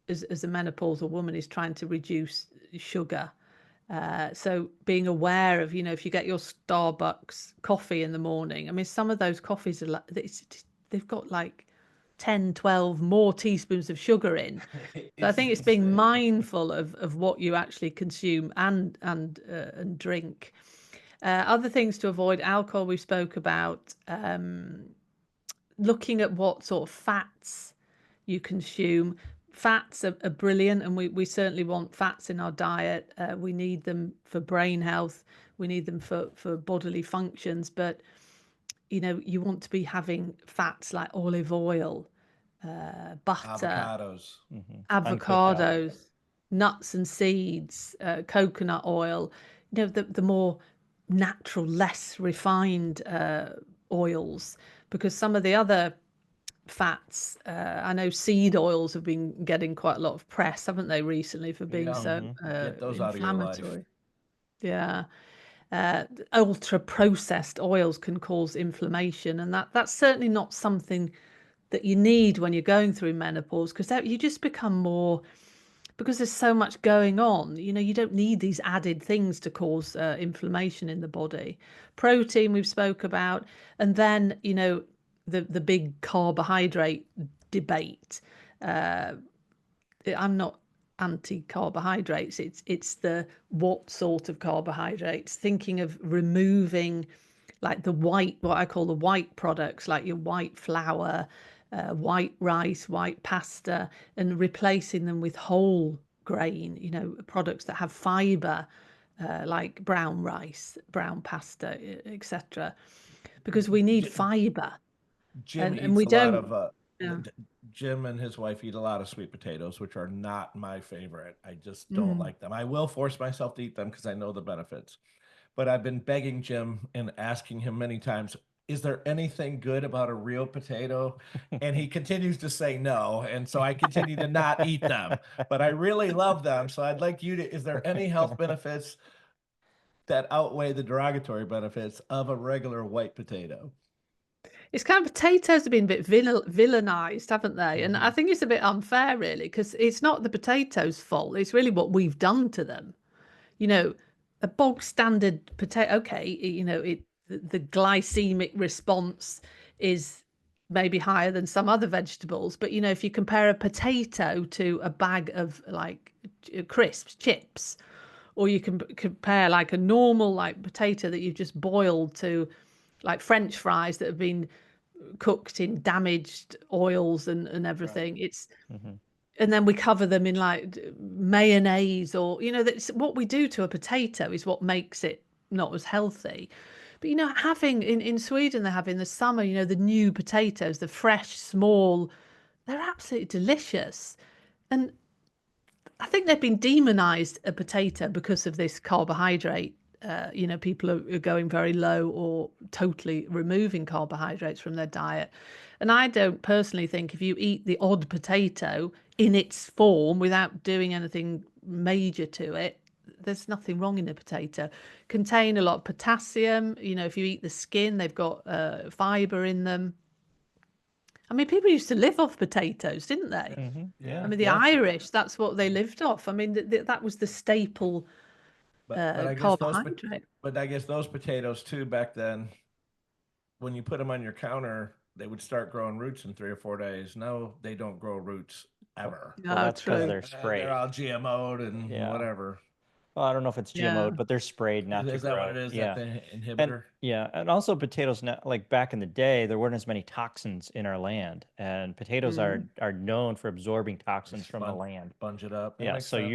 as a menopausal woman is trying to reduce sugar. So being aware of, if you get your Starbucks coffee in the morning, I mean, some of those coffees are they've got like 10, 12 more teaspoons of sugar in. So I It's think it's being insane. mindful of what you actually consume and drink. Other things to avoid, alcohol we spoke about, looking at what sort of fats you consume. Fats are brilliant, and we certainly want fats in our diet. We need them for brain health. We need them for bodily functions. But, you want to be having fats like olive oil, butter, Avocados. Hmm. Uncooked out. avocados, nuts and seeds, coconut oil, the more natural, less refined oils, because some of the other fats, I know seed oils have been getting quite a lot of press, haven't they, recently for being Yeah. so Hmm. Get those out of your life. inflammatory. Yeah. Ultra processed oils can cause inflammation, and that's certainly not something that you need when you're going through menopause, because you just become more, because there's so much going on, you don't need these added things to cause inflammation in the body. Protein we've spoke about, and then the big carbohydrate debate. I'm not anti-carbohydrates. It's the what sort of carbohydrates. Thinking of removing like what I call the white products, like your white flour, white rice, white pasta, and replacing them with whole grain, products that have fiber, like brown rice, brown pasta, etc. Because we need fiber, Jim and eats we a lot don't. of Yeah. Jim and his wife eat a lot of sweet potatoes, which are not my favorite. I just don't Mm. like them. I will force myself to eat them because I know the benefits. But I've been begging Jim and asking him many times, is there anything good about a real potato? And he continues to say no. And so I continue to not eat them, but I really love them. So I'd like you to, is there any health benefits that outweigh the derogatory benefits of a regular white potato? It's kind of, potatoes have been a bit villainized, haven't they? And I Mhm. think it's a bit unfair, really, because it's not the potatoes' fault. It's really what we've done to them. You know, a bog standard potato, okay, the glycemic response is maybe higher than some other vegetables, but if you compare a potato to a bag of like crisps, chips, or you can compare like a normal like potato that you've just boiled to like French fries that have been cooked in damaged oils and everything. It's Mm-hmm. and then we cover them in like mayonnaise, or that's what we do to a potato is what makes it not as healthy. But having in Sweden, they have in the summer, the new potatoes, the fresh, small, they're absolutely delicious. And I think they've been demonized, a potato, because of this carbohydrate. People are going very low or totally removing carbohydrates from their diet. And I don't personally think if you eat the odd potato in its form without doing anything major to it, there's nothing wrong in a potato. Contain a lot of potassium. If you eat the skin, they've got fiber in them. I mean, people used to live off potatoes, didn't they? Mm-hmm. Yeah. I mean, the Yeah. Irish, that's what they lived off. I mean, that was the staple But I guess carbohydrate. but I guess those potatoes too back then, when you put them on your counter, they would start growing roots in 3 or 4 days. No, they don't grow roots ever. Well, Oh, that's because true. they're sprayed. They're all GMO'd and Yeah. whatever. Well, I don't know if it's Yeah. GMO'd, but they're sprayed not to Is that what grow. it is? Yeah. That the And inhibitor? and also potatoes now, like back in the day, there weren't as many toxins in our land, and potatoes are known for absorbing toxins from the land. Sponge it up. That Yeah, makes so sense.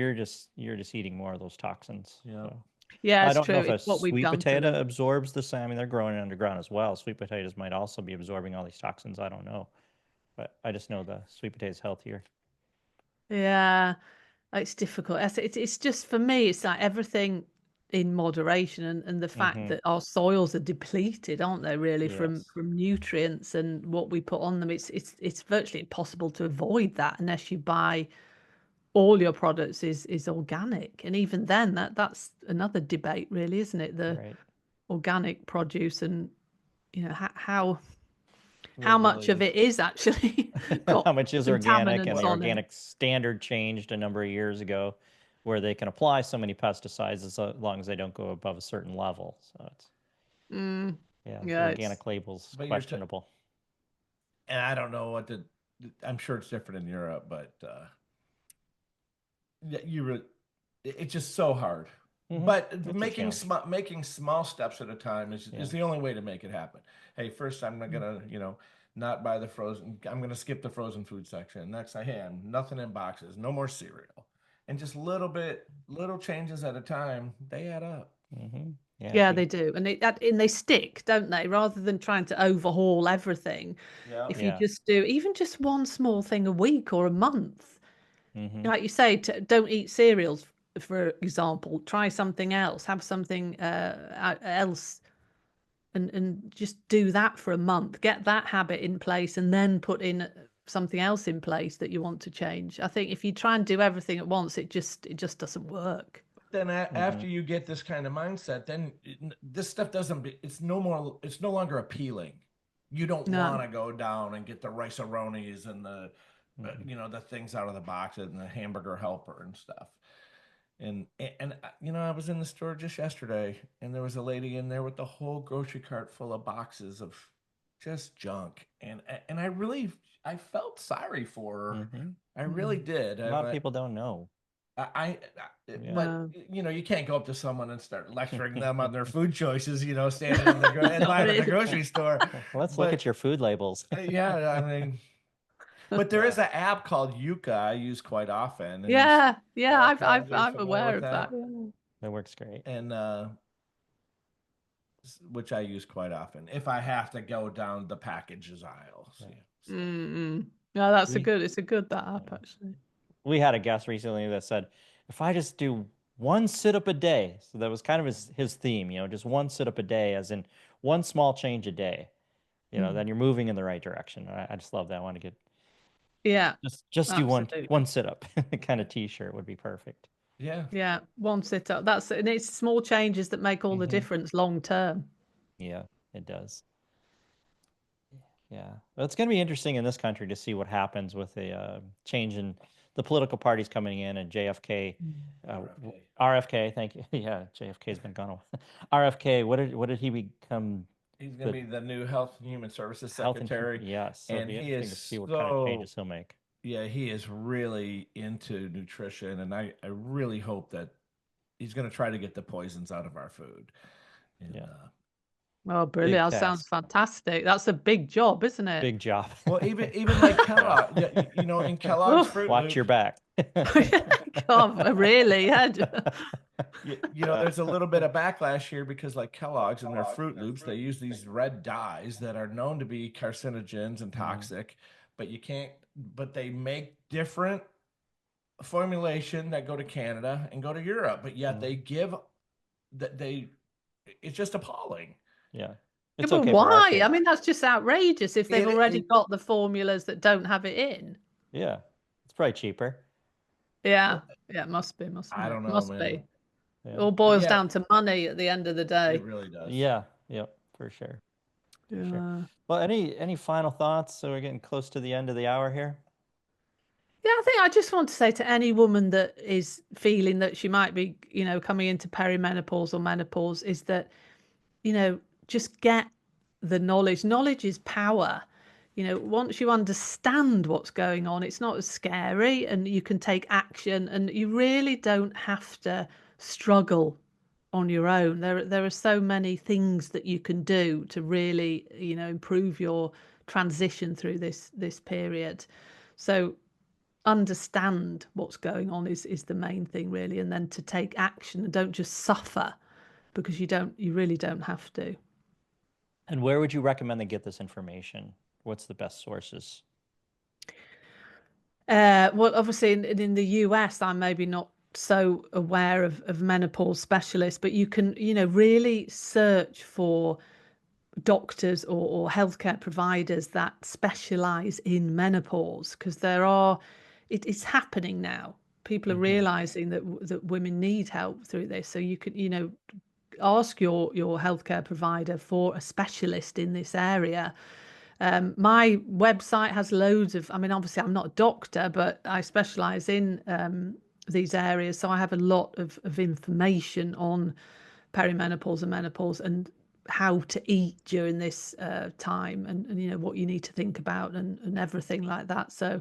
you're just eating more of those toxins. Yeah. So. Yeah, I it's don't know true. if a It's what we've sweet done to potato them. absorbs the same. I mean, they're growing underground as well. Sweet potatoes might also be absorbing all these toxins. I don't know, but I just know the sweet potato is healthier. Yeah, it's difficult. It's just for me, it's like everything in moderation, and the fact Mm-hmm. that our soils are depleted, aren't they, really, from Yes. nutrients and what we put on them. It's virtually impossible to avoid that unless you buy all your products is organic. And even then, that's another debate, really, isn't it? The Right. organic produce, and how There much really of is. it is actually got How much is organic, and contaminants the on it. organic standard changed a number of years ago where they can apply so many pesticides as long as they don't go above a certain level. So it's Mm, yeah, the yeah, it's organic label's But questionable. and I don't know I'm sure it's different in Europe, but it's just so hard. Mhm. But It's a making challenge. making small steps at a time is Yeah. the only way to make it happen. Hey, first I'm not gonna not buy the frozen. I'm gonna skip the frozen food section. Next, nothing in boxes, no more cereal, and just little changes at a time. They add up. Mm-hmm. Yeah. Yeah, they do, and they stick, don't they? Rather than trying to overhaul everything, Yeah. if you Yeah. just do even just one small thing a week or a month, Mm-hmm. like you say, don't eat cereals, for example. Try something else, have something else, and just do that for a month. Get that habit in place, and then put in something else in place that you want to change. I think if you try and do everything at once, it just doesn't work. Then Mm-hmm. after you get this kind of mindset, then this stuff doesn't be. It's no longer appealing. You don't No. want to go down and get the rice-a-ronis and the Mm-hmm. the things out of the box and the hamburger helper and stuff. And I was in the store just yesterday, and there was a lady in there with the whole grocery cart full of boxes of just junk, and I felt sorry for her. Mm-hmm. I really did. A lot of people don't know. Yeah. But No. you can't go up to someone and start lecturing them on their food choices. Standing in in Not line at the really. grocery store. Let's look at your food labels. Yeah, I mean, but there is an app called Yuka I use quite often, and Yeah, you're probably I'm familiar aware with of that. That works great. and which I use quite often if I have to go down the packages aisle. Yeah. Mm-mm. No, that's We- it's a good that app Yeah. actually. We had a guest recently that said, if I just do one sit up a day, so that was kind of his theme, just one sit up a day, as in one small change a day, then you're moving in the right direction. I just love that. I want to get Yeah, just do absolutely. one sit up kind of t-shirt would be perfect. Yeah. Yeah, one sit up. And it's small changes that make all the Mhm. difference long term. Yeah, it does. Yeah, well, it's going to be interesting in this country to see what happens with the change in the political parties coming in, and JFK, RFK. Thank you. Yeah, JFK's been gone a while. RFK. What did he become? He's going to be the new Health and Human Services Secretary. Yes, so and he is see what kind of changes he'll make. Yeah, he is really into nutrition, and I really hope that he's going to try to get the poisons out of our food. And, oh, brilliant! That sounds fantastic. That's a big job, isn't it? Big job. Well, even like Kellogg, in Kellogg's Fruit Watch Loops, your back. God, really? Yeah. There's a little bit of backlash here because like Kellogg's and their Fruit Loops, they use these red dyes that are known to be carcinogens and toxic, but they make different formulation that go to Canada and go to Europe, but yet it's just appalling. Yeah. But okay, why? I mean, that's just outrageous if they've already got the formulas that don't have it in. Yeah. It's probably cheaper. Yeah. Yeah, it must be. I don't know. Must man. be. Yeah. It all boils down to money at the end of the day. It really does. Yeah. Yep. For sure. Yeah. Sure. Well, any final thoughts? So we're getting close to the end of the hour here. Yeah, I think I just want to say to any woman that is feeling that she might be, coming into perimenopause or menopause is that, just get the knowledge. Knowledge is power. Once you understand what's going on, it's not as scary and you can take action and you really don't have to struggle on your own. There are so many things that you can do to really, improve your transition through this period. So understand what's going on is the main thing really, and then to take action and don't just suffer because you really don't have to. And where would you recommend they get this information? What's the best sources? Well, obviously in the US, I'm maybe not so aware of menopause specialists, but you can, really search for doctors or healthcare providers that specialize in menopause, because it's happening now. People are realizing that women need help through this. So you could, ask your healthcare provider for a specialist in this area. My website has loads of, obviously I'm not a doctor, but I specialize in these areas. So I have a lot of information on perimenopause and menopause and how to eat during this time and what you need to think about and everything like that. So,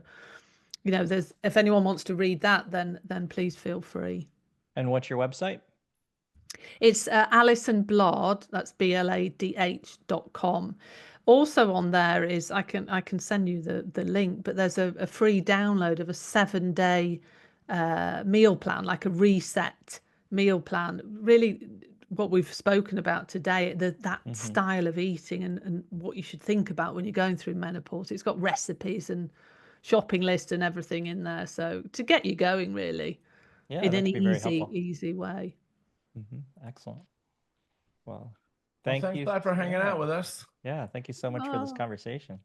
if anyone wants to read that, then please feel free. And what's your website? It's Alison Bladh, that's BLADH.com. Also on there is, I can send you the link, but there's a free download of a 7-day meal plan, like a reset meal plan. Really what we've spoken about today, that style of eating and what you should think about when you're going through menopause. It's got recipes and shopping list and everything in there. So to get you going really in an easy way. Excellent. Well, thanks, Bladh, for hanging out with us. Yeah, thank you so much for this conversation.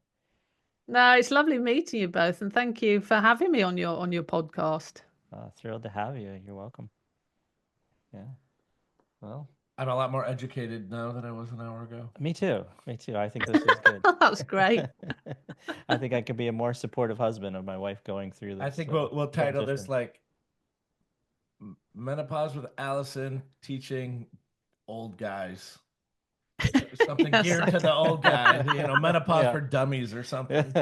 No, it's lovely meeting you both, and thank you for having me on your podcast. Thrilled to have you. You're welcome. Yeah. Well, I'm a lot more educated now than I was an hour ago. Me too. I think this is good. That's great. I think I could be a more supportive husband of my wife going through this. I think we'll title this like Menopause with Alison teaching old guys. Something geared to the old guys, menopause for dummies or something.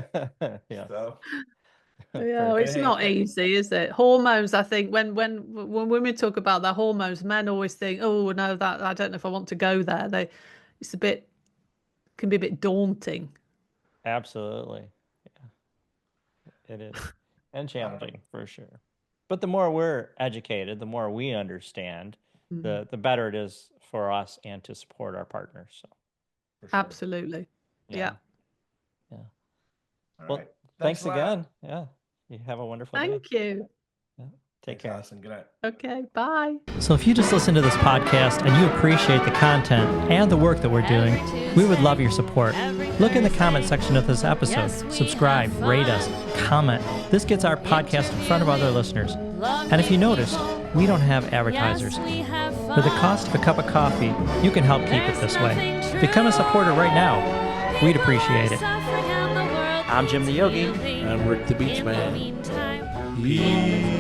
Yeah. So. Yeah, it's not easy, is it? Hormones, I think when women talk about their hormones, men always think, oh no, that I don't know if I want to go there. Can be a bit daunting. Absolutely. Yeah. It is. And challenging for sure. But the more we're educated, the more we understand, the better it is for us and to support our partners. So, for sure. Absolutely. Yeah. Well, right. Thanks again. Yeah. You have a wonderful day. Thank you. Yeah. Take care. Awesome. Good night. Okay. Bye. So if you just listen to this podcast and you appreciate the content and the work that we're doing, we would love your support. Look in the comment section of this episode. Subscribe, rate us, comment. This gets our podcast in front of other listeners. And if you noticed, we don't have advertisers. For the cost of a cup of coffee, you can help keep it this way. Become a supporter right now. We'd appreciate it. I'm Jim the Yogi. I'm Rick the BeachMan. in the